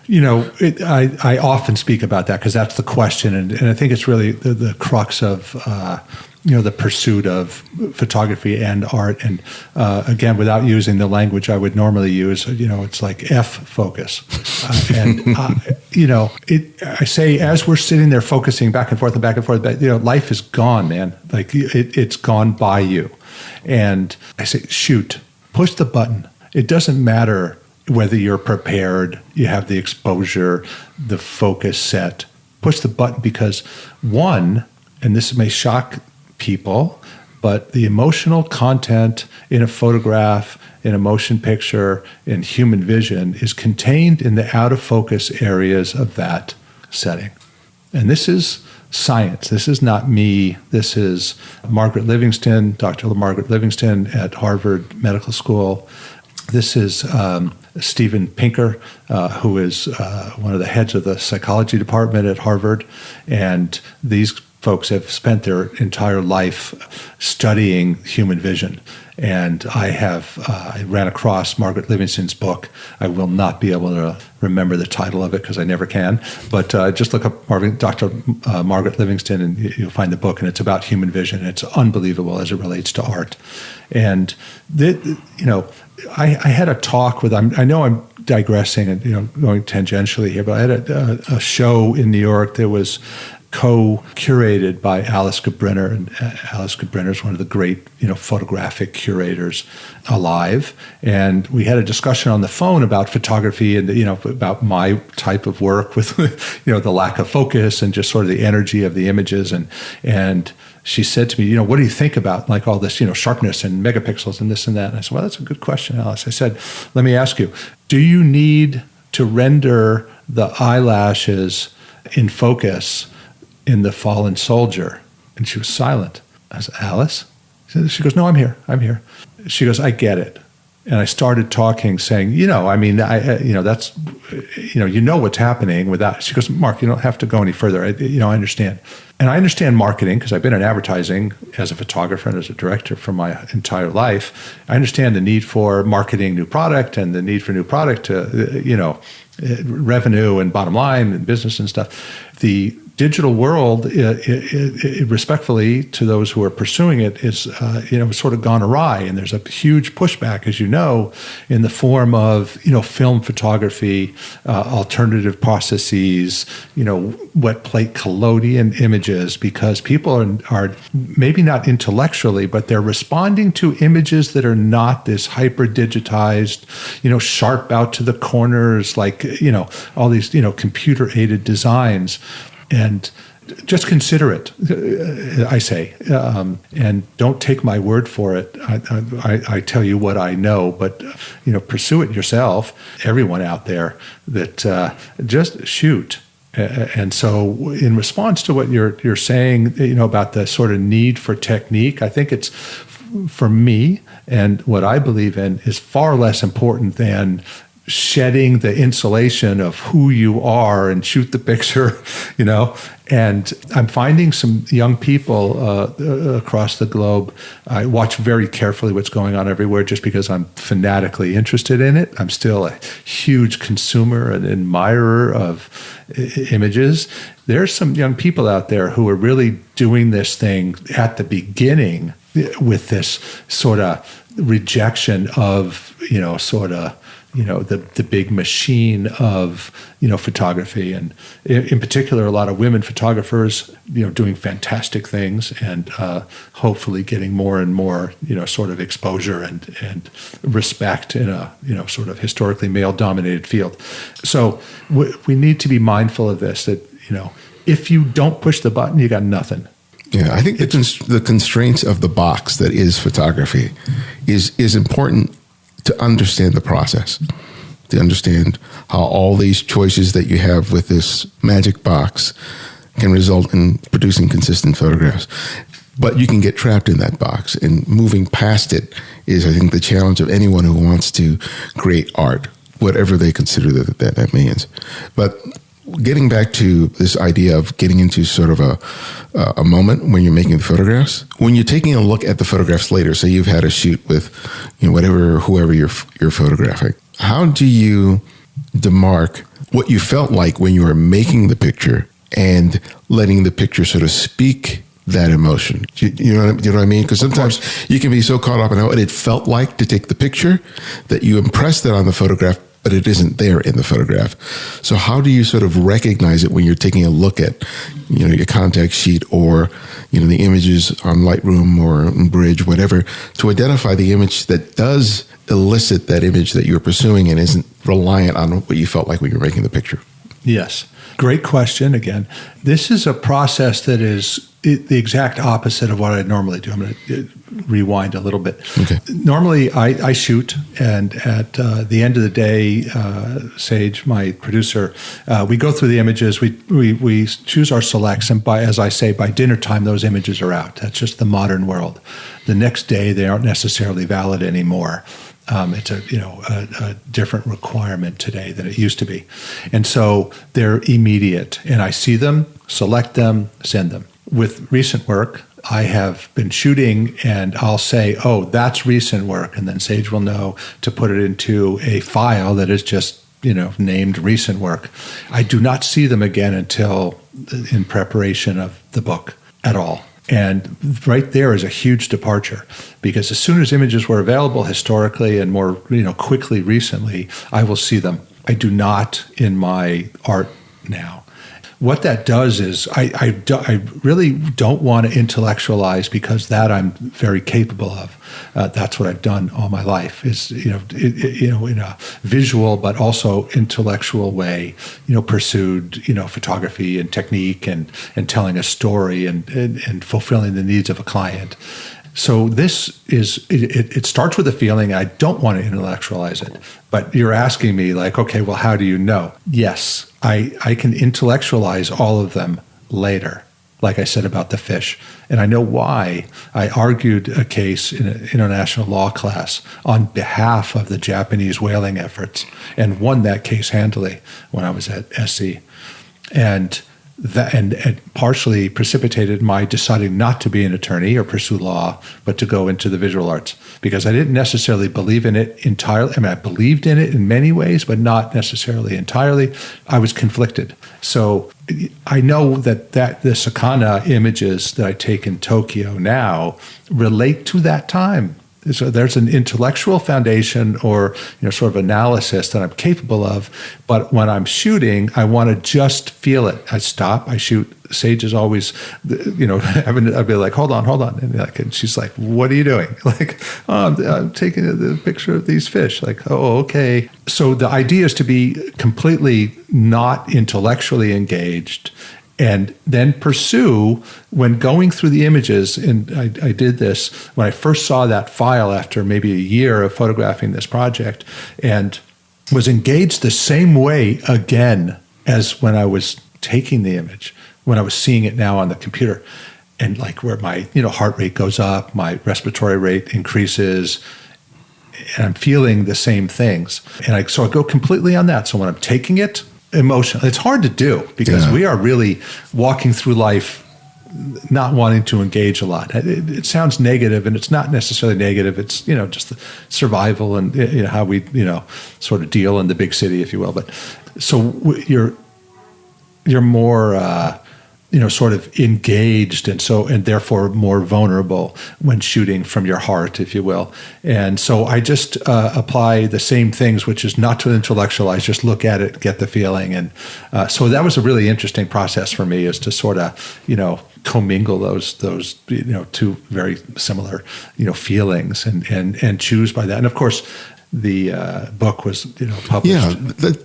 I often speak about that because that's the question. And I think it's really the crux of, the pursuit of photography and art. And again, without using the language I would normally use, it's like F focus. I say as we're sitting there focusing back and forth, life is gone, man. Like it's gone by you. And I say, shoot, push the button. It doesn't matter whether you're prepared, you have the exposure, the focus set. Push the button because one, and this may shock people, but the emotional content in a photograph, in a motion picture, in human vision is contained in the out of focus areas of that setting. And this is science. This is not me. This is Margaret Livingston, Dr. Margaret Livingston at Harvard Medical School. This is Steven Pinker, who is one of the heads of the psychology department at Harvard. And these folks have spent their entire life studying human vision. And I ran across Margaret Livingston's book. I will not be able to remember the title of it because I never can. But just look up Dr. Margaret Livingston and you'll find the book. And it's about human vision. It's unbelievable as it relates to art. And, I had a talk with, I know I'm digressing and, going tangentially here, but I had a show in New York that was co-curated by Alice Brenner, and Alice Brenner is one of the great, photographic curators alive. And we had a discussion on the phone about photography and, about my type of work with, the lack of focus and just sort of the energy of the images. And she said to me, what do you think about like all this, sharpness and megapixels and this and that? And I said, well, that's a good question, Alice. I said, let me ask you, do you need to render the eyelashes in focus in The Fallen Soldier? And she was silent. I said, Alice? She goes, no, I'm here. She goes, I get it. And I started talking, saying, that's, what's happening without. She goes, Mark, you don't have to go any further. I understand. And I understand marketing because I've been in advertising as a photographer and as a director for my entire life. I understand the need for marketing new product and the need for new product to, revenue and bottom line and business and stuff. The digital world, respectfully to those who are pursuing it, is sort of gone awry, and there's a huge pushback, as you know, in the form of film photography, alternative processes, wet plate collodion images, because people are maybe not intellectually, but they're responding to images that are not this hyper digitized, sharp out to the corners, like all these computer aided designs. And just consider it, I say, and don't take my word for it. I tell you what I know, but pursue it yourself. Everyone out there, that just shoot. And so, in response to what you're saying, about the sort of need for technique, I think it's, for me, and what I believe in, is far less important than shedding the insulation of who you are and shoot the picture, and I'm finding some young people across the globe. I watch very carefully what's going on everywhere just because I'm fanatically interested in it. I'm still a huge consumer and admirer of images. There's some young people out there who are really doing this thing at the beginning with this sort of rejection of, the big machine of, photography. And in particular, a lot of women photographers, doing fantastic things and hopefully getting more and more, sort of exposure and respect in a, sort of historically male-dominated field. So we need to be mindful of this, that, if you don't push the button, you got nothing. Yeah, I think the constraints of the box that is photography is important to understand the process, to understand how all these choices that you have with this magic box can result in producing consistent photographs. But you can get trapped in that box, and moving past it is, I think, the challenge of anyone who wants to create art, whatever they consider that means. But getting back to this idea of getting into sort of a moment when you're making the photographs, when you're taking a look at the photographs later, say you've had a shoot with, whoever you're photographing, how do you demark what you felt like when you were making the picture and letting the picture sort of speak that emotion? You know what I mean? Because sometimes you can be so caught up in how it felt like to take the picture that you impress that on the photograph, but it isn't there in the photograph. So how do you sort of recognize it when you're taking a look at, your contact sheet or, the images on Lightroom or Bridge, whatever, to identify the image that does elicit that image that you're pursuing and isn't reliant on what you felt like when you're making the picture? Yes. Great question again. This is a process that is the exact opposite of what I normally do. I'm going to rewind a little bit. Okay. Normally, I shoot, and at the end of the day, Sage, my producer, we go through the images. We choose our selects, and as I say, by dinner time, those images are out. That's just the modern world. The next day, they aren't necessarily valid anymore. It's a different requirement today than it used to be. And so they're immediate. And I see them, select them, send them. With recent work, I have been shooting and I'll say, oh, that's recent work. And then Sage will know to put it into a file that is just, named recent work. I do not see them again until in preparation of the book at all. And right there is a huge departure, because as soon as images were available historically and more, quickly recently, I will see them. I do not in my art now. What that does is I really don't want to intellectualize, because that I'm very capable of. That's what I've done all my life, is in a visual but also intellectual way, pursued photography and technique and telling a story and fulfilling the needs of a client. So this is, it starts with a feeling. I don't want to intellectualize it, but you're asking me like, okay, well, how do you know? Yes, I can intellectualize all of them later, like I said about the fish. And I know why. I argued a case in an international law class on behalf of the Japanese whaling efforts and won that case handily when I was at SC. And that and partially precipitated my deciding not to be an attorney or pursue law, but to go into the visual arts, because I didn't necessarily believe in it entirely. I mean, I believed in it in many ways, but not necessarily entirely. I was conflicted. So I know that the Sakana images that I take in Tokyo now relate to that time. So there's an intellectual foundation or sort of analysis that I'm capable of, but when I'm shooting, I want to just feel it. I stop, I shoot. Sage is always, I'd be like, hold on, and she's like, "What are you doing?" Like, "Oh, I'm taking the picture of these fish." Like, "Oh, okay." So the idea is to be completely not intellectually engaged, and then pursue when going through the images. And I did this when I first saw that file after maybe a year of photographing this project, and was engaged the same way again as when I was taking the image, when I was seeing it now on the computer. And like where my heart rate goes up, my respiratory rate increases, and I'm feeling the same things. And so I go completely on that. So when I'm taking it, emotional. It's hard to do, because we are really walking through life not wanting to engage a lot. It sounds negative, and it's not necessarily negative. It's just the survival and how we sort of deal in the big city, if you will. But so you're more sort of engaged, and therefore more vulnerable when shooting from your heart, if you will. And so I just apply the same things, which is not to intellectualize, just look at it, get the feeling. And so that was a really interesting process for me, is to sort of, commingle those two very similar, feelings and choose by that. And of course, the book was published. Yeah,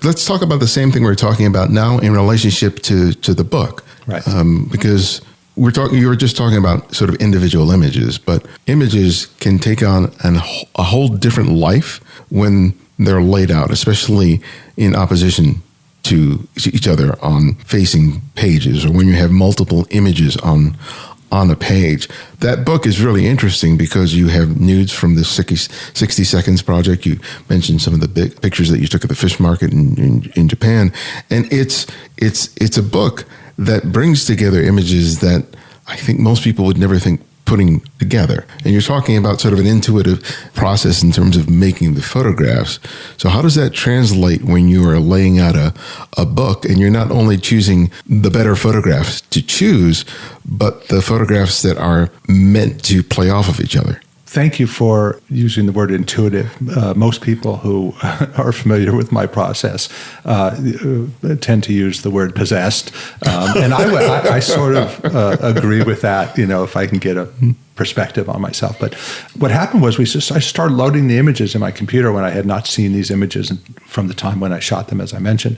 let's talk about the same thing we're talking about now in relationship to the book. Right. Because you were just talking about sort of individual images, but images can take on a whole different life when they're laid out, especially in opposition to each other on facing pages, or when you have multiple images on a page. That book is really interesting because you have nudes from the 60 Seconds project. You mentioned some of the big pictures that you took at the fish market in Japan. And it's a book that brings together images that I think most people would never think putting together. And you're talking about sort of an intuitive process in terms of making the photographs. So how does that translate when you are laying out a book and you're not only choosing the better photographs to choose, but the photographs that are meant to play off of each other? Thank you for using the word intuitive. Most people who are familiar with my process tend to use the word possessed. And I sort of agree with that, if I can get a perspective on myself. But what happened was I started loading the images in my computer when I had not seen these images from the time when I shot them, as I mentioned.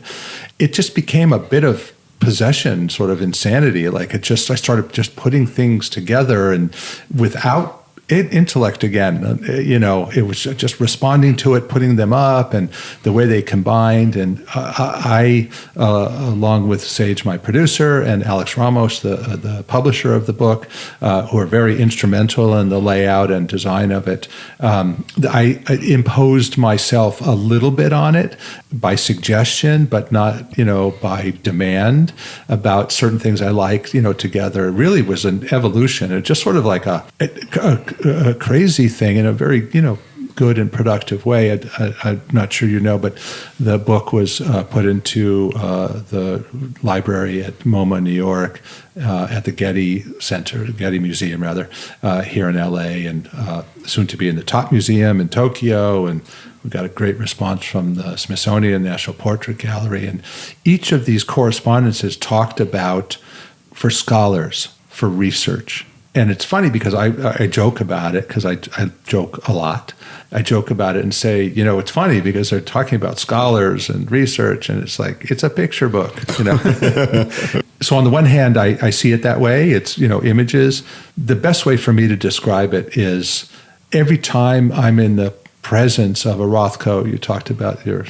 It just became a bit of possession, sort of insanity. Like I started just putting things together and without intellect again, it was just responding to it, putting them up, and the way they combined. And I, along with Sage, my producer, and Alex Ramos, the publisher of the book, who are very instrumental in the layout and design of it, I imposed myself a little bit on it by suggestion, but not, by demand about certain things I liked, together. It really was an evolution. It just sort of like a crazy thing in a very, good and productive way. I'm not sure but the book was put into the library at MoMA, New York, at the Getty Museum, here in LA, and soon to be in the Top Museum in Tokyo. And we got a great response from the Smithsonian National Portrait Gallery. And each of these correspondences talked about, for scholars, for research. And it's funny because I joke about it, because I joke a lot. I joke about it and say, it's funny because they're talking about scholars and research, and it's like, it's a picture book, So on the one hand, I see it that way. It's, images. The best way for me to describe it is every time I'm in the presence of a Rothko, you talked about your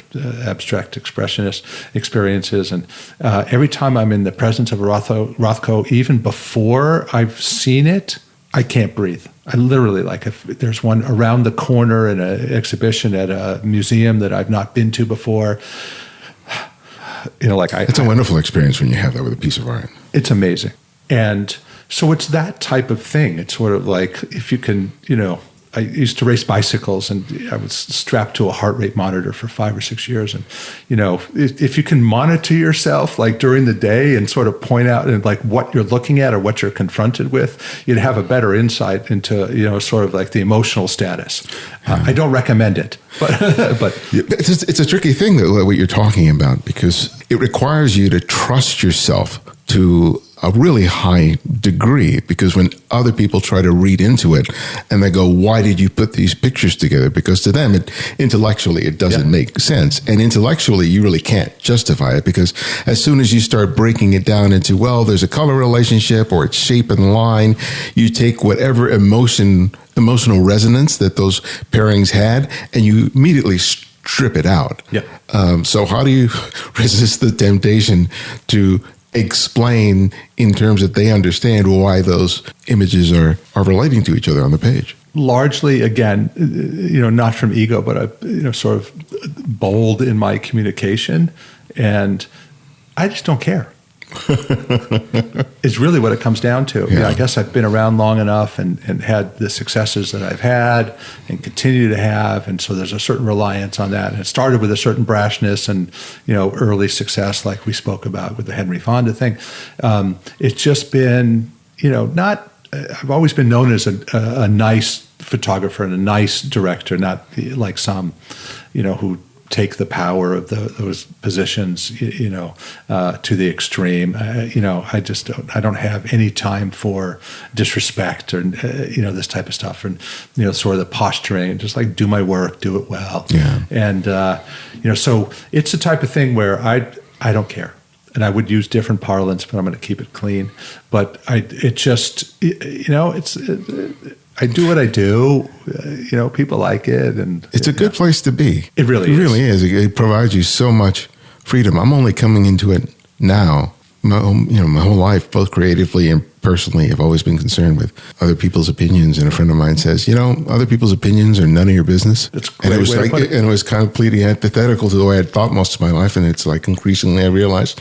abstract expressionist experiences, and every time I'm in the presence of a Rothko, even before I've seen it, I can't breathe. I literally, like, if there's one around the corner in an exhibition at a museum that I've not been to before, it's a wonderful experience when you have that with a piece of art. It's amazing. And so it's that type of thing. It's sort of like, if you can, I used to race bicycles, and I was strapped to a heart rate monitor for 5 or 6 years. And, if you can monitor yourself like during the day and sort of point out and like what you're looking at or what you're confronted with, you'd have a better insight into, sort of like the emotional status. I don't recommend it, but it's a tricky thing that what you're talking about, because it requires you to trust yourself to a really high degree, because when other people try to read into it and they go, why did you put these pictures together? Because to them, intellectually, it doesn't make sense. And intellectually, you really can't justify it, because as soon as you start breaking it down into, well, there's a color relationship or it's shape and line, you take whatever emotional resonance that those pairings had, and you immediately strip it out. So how do you resist the temptation to explain in terms that they understand why those images are relating to each other on the page? Largely, again, not from ego, but I, sort of bold in my communication, and I just don't care. Is really what it comes down to. Yeah. I guess I've been around long enough and had the successes that I've had and continue to have, and so there's a certain reliance on that. And it started with a certain brashness and early success, like we spoke about with the Henry Fonda thing. It's just been not. I've always been known as a nice photographer and a nice director, not like some who take the power of those positions, to the extreme. I don't have any time for disrespect or, this type of stuff, and, sort of the posturing, just like do my work, do it well. Yeah. And, so it's the type of thing where I don't care. And I would use different parlance, but I'm going to keep it clean. But I I do what I do. People like it, and it's a good place to be. It really is. It provides you so much freedom. I'm only coming into it now. My whole life, both creatively and personally, I've always been concerned with other people's opinions. And a friend of mine says, other people's opinions are none of your business. And it was completely antithetical to the way I'd thought most of my life. And it's like increasingly I realized,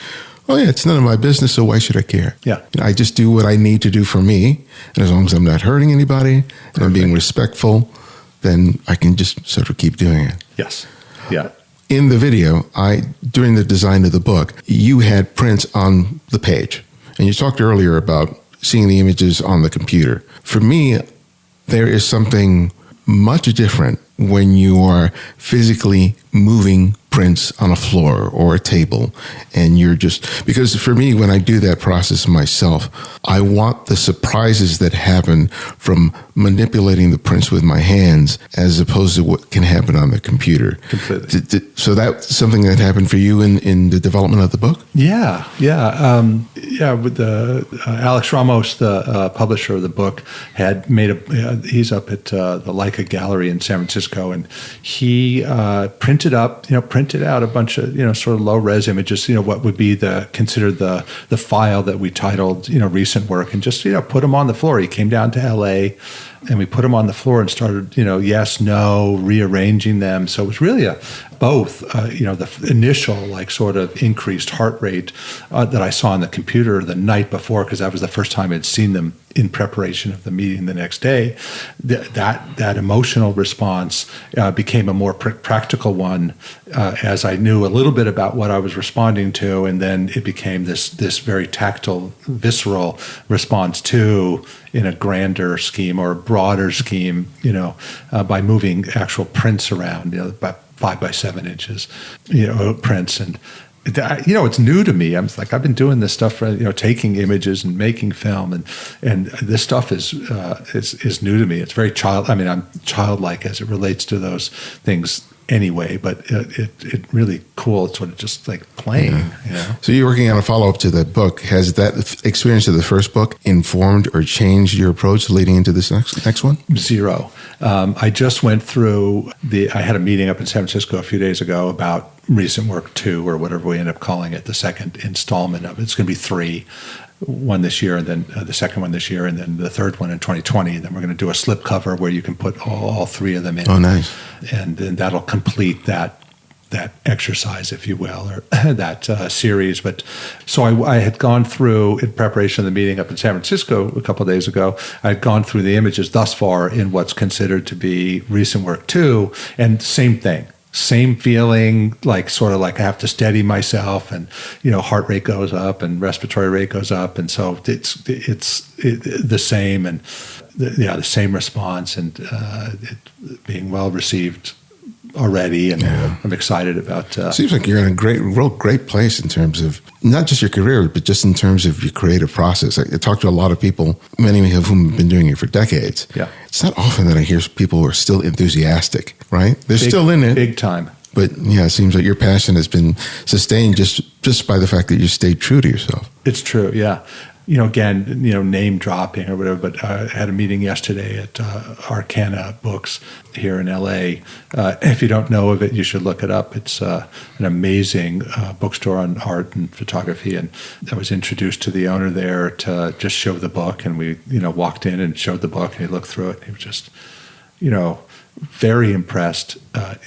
oh yeah, it's none of my business, so why should I care? Yeah. I just do what I need to do for me. And as long as I'm not hurting anybody and I'm being respectful, then I can just sort of keep doing it. Yes. Yeah. In the video, during the design of the book, you had prints on the page. And you talked earlier about seeing the images on the computer. For me, there is something much different when you are physically moving prints on a floor or a table, and you're just, because for me, when I do that process myself, I want the surprises that happen from manipulating the prints with my hands as opposed to what can happen on the computer. Completely. So that's something that happened for you in the development of the book? Yeah. With the Alex Ramos, the publisher of the book, had made he's up at the Leica Gallery in San Francisco, and he printed out a bunch of sort of low res images, what would be considered the file that we titled recent work, and just put them on the floor. He came down to LA, and we put them on the floor and started yes, no, rearranging them. So it was really both the initial sort of increased heart rate that I saw on the computer the night before, because that was the first time I'd seen them in preparation of the meeting the next day. That emotional response became a more practical one as I knew a little bit about what I was responding to, and then it became this very tactile, visceral response to, in a grander scheme or a broader scheme, by moving actual prints around, about 5 by 7 inches, prints. And it's new to me. I've been doing this stuff for taking images and making film, and this stuff is new to me. It's very I'm childlike as it relates to those things anyway, but it really cool. It's sort of just like playing. So you're working on a follow-up to that book. Has that experience of the first book informed or changed your approach leading into this next one? Zero. I just went through I had a meeting up in San Francisco a few days ago about recent work 2, or whatever we end up calling it, the second installment of it. It's going to be 3. One this year, and then the second one this year, and then the third one in 2020. And then we're going to do a slipcover where you can put all 3 of them in. Oh, nice. And then that'll complete that exercise, if you will, or that series. But so I had gone through, in preparation of the meeting up in San Francisco a couple of days ago, I had gone through the images thus far in what's considered to be recent work 2, and same thing. Same feeling, sort of I have to steady myself, and heart rate goes up and respiratory rate goes up, and so it's the same, and the same response, and it being well received already, and I'm excited about. Seems like you're in a real great place in terms of not just your career, but just in terms of your creative process. I talk to a lot of people, many of whom have been doing it for decades. Yeah, it's not often that I hear people who are still enthusiastic. Right? They're still in it, big time. But it seems like your passion has been sustained just by the fact that you stayed true to yourself. It's true. Yeah. Again, name dropping or whatever, but I had a meeting yesterday at Arcana Books here in LA. If you don't know of it, you should look it up. It's an amazing bookstore on art and photography. And I was introduced to the owner there to just show the book. And we, walked in and showed the book, and he looked through it. And he was just, very impressed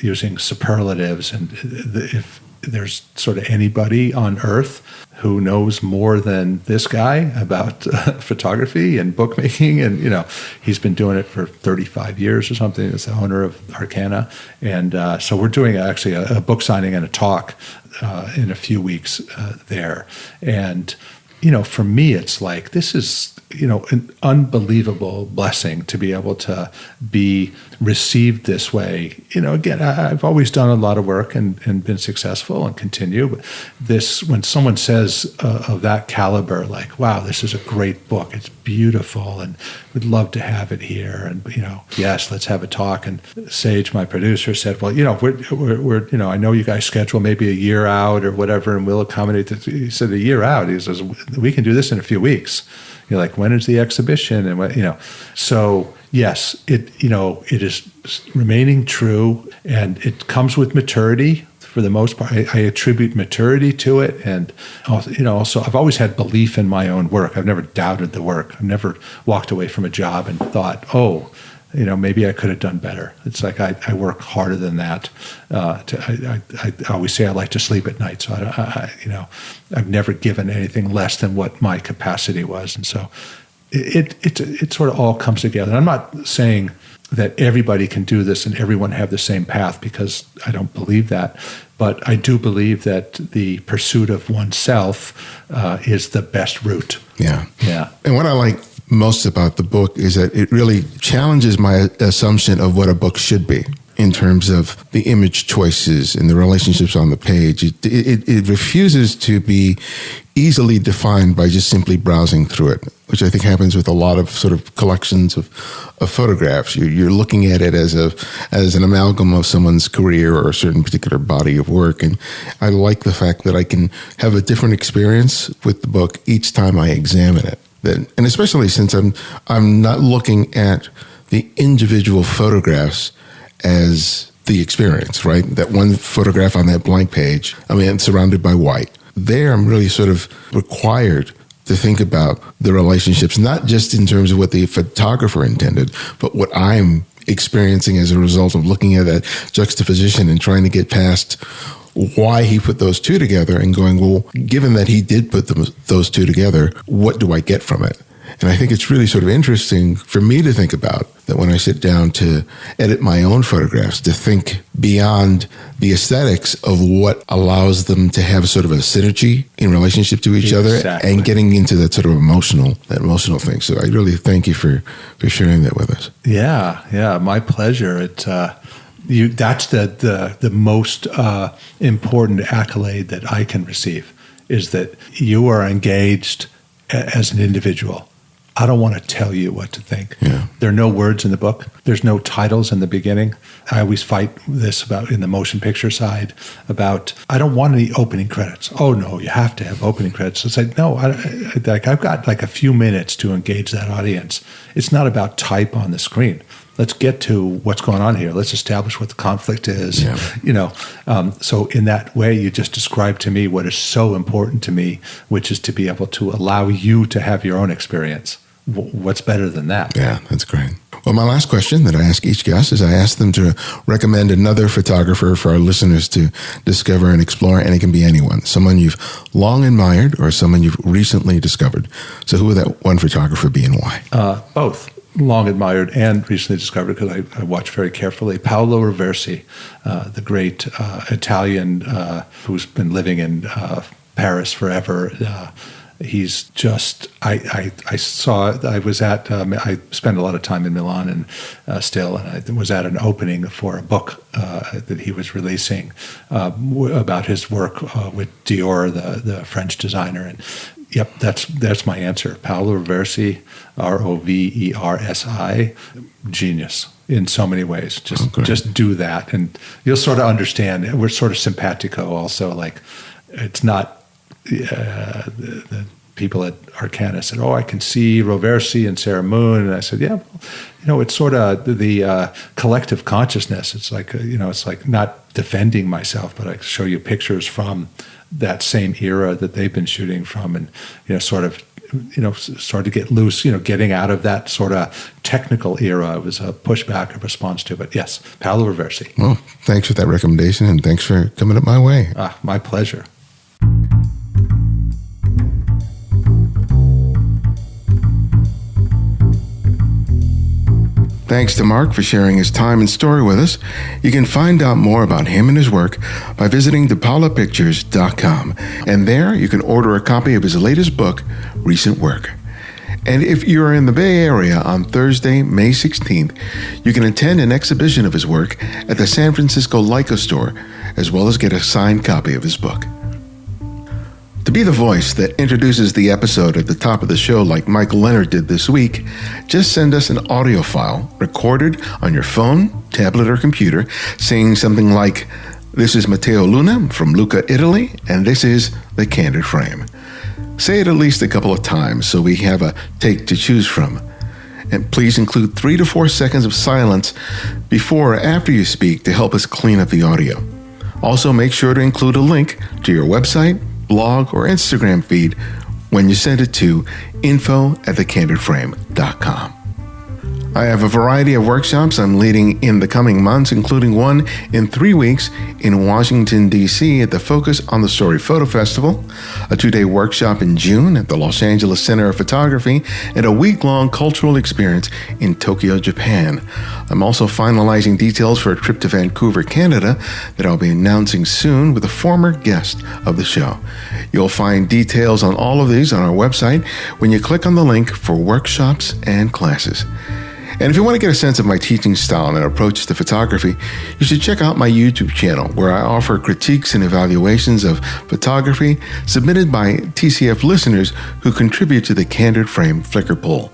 using superlatives. And if there's sort of anybody on earth who knows more than this guy about photography and bookmaking, and he's been doing it for 35 years or something. As the owner of Arcana, and so we're doing actually a book signing and a talk in a few weeks there. And for me, it's this is an unbelievable blessing to be able to be received this way. Again, I've always done a lot of work and been successful and continue. But when someone says of that caliber, wow, this is a great book. It's beautiful, and we'd love to have it here. And yes, let's have a talk. And Sage, my producer, said, well, we're I know you guys schedule maybe a year out or whatever, and we'll accommodate this. He said a year out. He says we can do this in a few weeks. You're like, when is the exhibition? And what, so yes, it is remaining true, and it comes with maturity. For the most part, I attribute maturity to it, and also I've always had belief in my own work. I've never doubted the work. I've never walked away from a job and thought, maybe I could have done better. It's like I work harder than that. I always say I like to sleep at night, so I've never given anything less than what my capacity was, and so it sort of all comes together. And I'm not saying that everybody can do this and everyone have the same path, because I don't believe that. But I do believe that the pursuit of oneself is the best route. Yeah. Yeah. And what I like most about the book is that it really challenges my assumption of what a book should be in terms of the image choices and the relationships on the page. It refuses to be easily defined by just simply browsing through it, which I think happens with a lot of sort of collections of photographs. You're looking at it as an amalgam of someone's career or a certain particular body of work. And I like the fact that I can have a different experience with the book each time I examine it. And especially since I'm not looking at the individual photographs as the experience, right? That one photograph on that blank page, it's surrounded by white. There, I'm really sort of required to think about the relationships, not just in terms of what the photographer intended, but what I'm experiencing as a result of looking at that juxtaposition and trying to get past why he put those two together and going, well, given that he did put those two together, what do I get from it? And I think it's really sort of interesting for me to think about that when I sit down to edit my own photographs, to think beyond the aesthetics of what allows them to have sort of a synergy in relationship to each other and getting into that sort of emotional thing. So I really thank you for sharing that with us. Yeah, my pleasure. That's the most important accolade that I can receive, is that you are engaged as an individual. I don't want to tell you what to think. Yeah. There are no words in the book. There's no titles in the beginning. I always fight this about in the motion picture side about, I don't want any opening credits. Oh no, you have to have opening credits. It's like, no, I've got like a few minutes to engage that audience. It's not about type on the screen. Let's get to what's going on here. Let's establish what the conflict is. Yeah. So in that way, you just described to me what is so important to me, which is to be able to allow you to have your own experience. What's better than that? Yeah, that's great. Well, my last question that I ask each guest is I ask them to recommend another photographer for our listeners to discover and explore, and it can be anyone, someone you've long admired or someone you've recently discovered. So who would that one photographer be and why? Both. Long admired and recently discovered, because I watch very carefully. Paolo Roversi, the great Italian who's been living in Paris forever. He's just, I spend a lot of time in Milan and I was at an opening for a book that he was releasing about his work with Dior, the French designer. And yep, that's my answer. Paolo Roversi, Roversi, genius in so many ways. Just do that, and you'll sort of understand. We're sort of simpatico also. Like, it's not the people at Arcana said, "Oh, I can see Roversi and Sarah Moon," and I said, "Yeah, it's sort of the collective consciousness. It's like it's like not defending myself, but I show you pictures from that same era that they've been shooting from, and sort of get loose, getting out of that sort of technical era. It was a pushback, a response to it. Yes, Paolo Roversi. Well, thanks for that recommendation, and thanks for coming up my way. My pleasure. Thanks to Mark for sharing his time and story with us. You can find out more about him and his work by visiting depaulapictures.com. And there you can order a copy of his latest book, Recent Work. And if you're in the Bay Area on Thursday, May 16th, you can attend an exhibition of his work at the San Francisco Leica store, as well as get a signed copy of his book. To be the voice that introduces the episode at the top of the show like Michael Leonard did this week, just send us an audio file recorded on your phone, tablet, or computer saying something like, "This is Matteo Luna from Lucca, Italy, and this is The Candid Frame." Say it at least a couple of times so we have a take to choose from. And please include 3 to 4 seconds of silence before or after you speak to help us clean up the audio. Also, make sure to include a link to your website, blog, or Instagram feed when you send it to info@thecandidframe.com. I have a variety of workshops I'm leading in the coming months, including one in 3 weeks in Washington, D.C. at the Focus on the Story Photo Festival, a 2-day workshop in June at the Los Angeles Center of Photography, and a week-long cultural experience in Tokyo, Japan. I'm also finalizing details for a trip to Vancouver, Canada that I'll be announcing soon with a former guest of the show. You'll find details on all of these on our website when you click on the link for workshops and classes. And if you want to get a sense of my teaching style and approach to photography, you should check out my YouTube channel, where I offer critiques and evaluations of photography submitted by TCF listeners who contribute to the Candid Frame Flickr poll.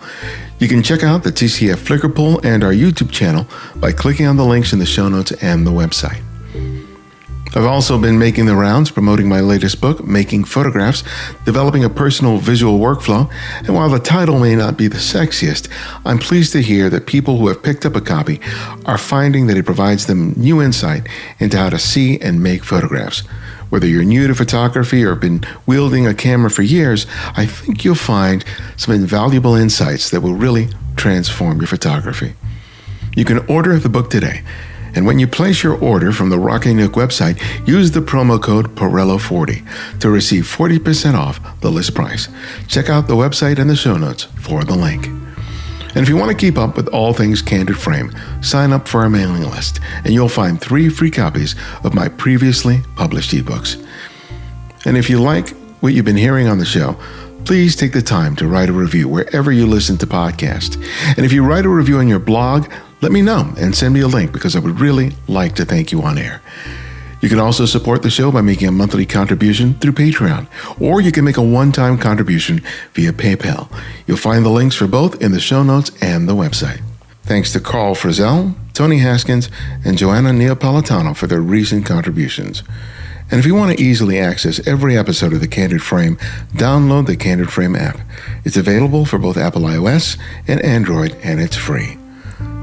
You can check out the TCF Flickr poll and our YouTube channel by clicking on the links in the show notes and the website. I've also been making the rounds promoting my latest book, Making Photographs, Developing a Personal Visual Workflow, and while the title may not be the sexiest, I'm pleased to hear that people who have picked up a copy are finding that it provides them new insight into how to see and make photographs. Whether you're new to photography or have been wielding a camera for years, I think you'll find some invaluable insights that will really transform your photography. You can order the book today. And when you place your order from the Rocking Nook website, use the promo code Pirello40 to receive 40% off the list price. Check out the website and the show notes for the link. And if you want to keep up with all things Candid Frame, sign up for our mailing list, and you'll find 3 free copies of my previously published ebooks. And if you like what you've been hearing on the show, please take the time to write a review wherever you listen to podcasts. And if you write a review on your blog, let me know and send me a link, because I would really like to thank you on air. You can also support the show by making a monthly contribution through Patreon, or you can make a one-time contribution via PayPal. You'll find the links for both in the show notes and the website. Thanks to Carl Frizzell, Tony Haskins, and Joanna Neapolitano for their recent contributions. And if you want to easily access every episode of The Candid Frame, download the Candid Frame app. It's available for both Apple iOS and Android, and it's free.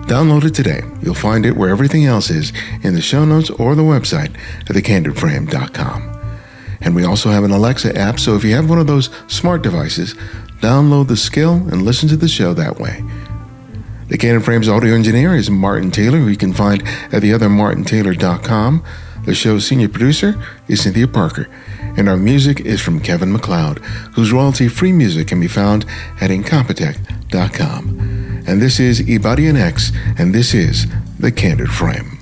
Download it today. You'll find it where everything else is, in the show notes or the website at thecandidframe.com. And we also have an Alexa app, so if you have one of those smart devices, download the skill and listen to the show that way. The Candid Frame's audio engineer is Martin Taylor, who you can find at theothermartintaylor.com. The show's senior producer is Cynthia Parker, and our music is from Kevin MacLeod, whose royalty-free music can be found at Incompetech.com. And this is Ibadian X, and this is The Candid Frame.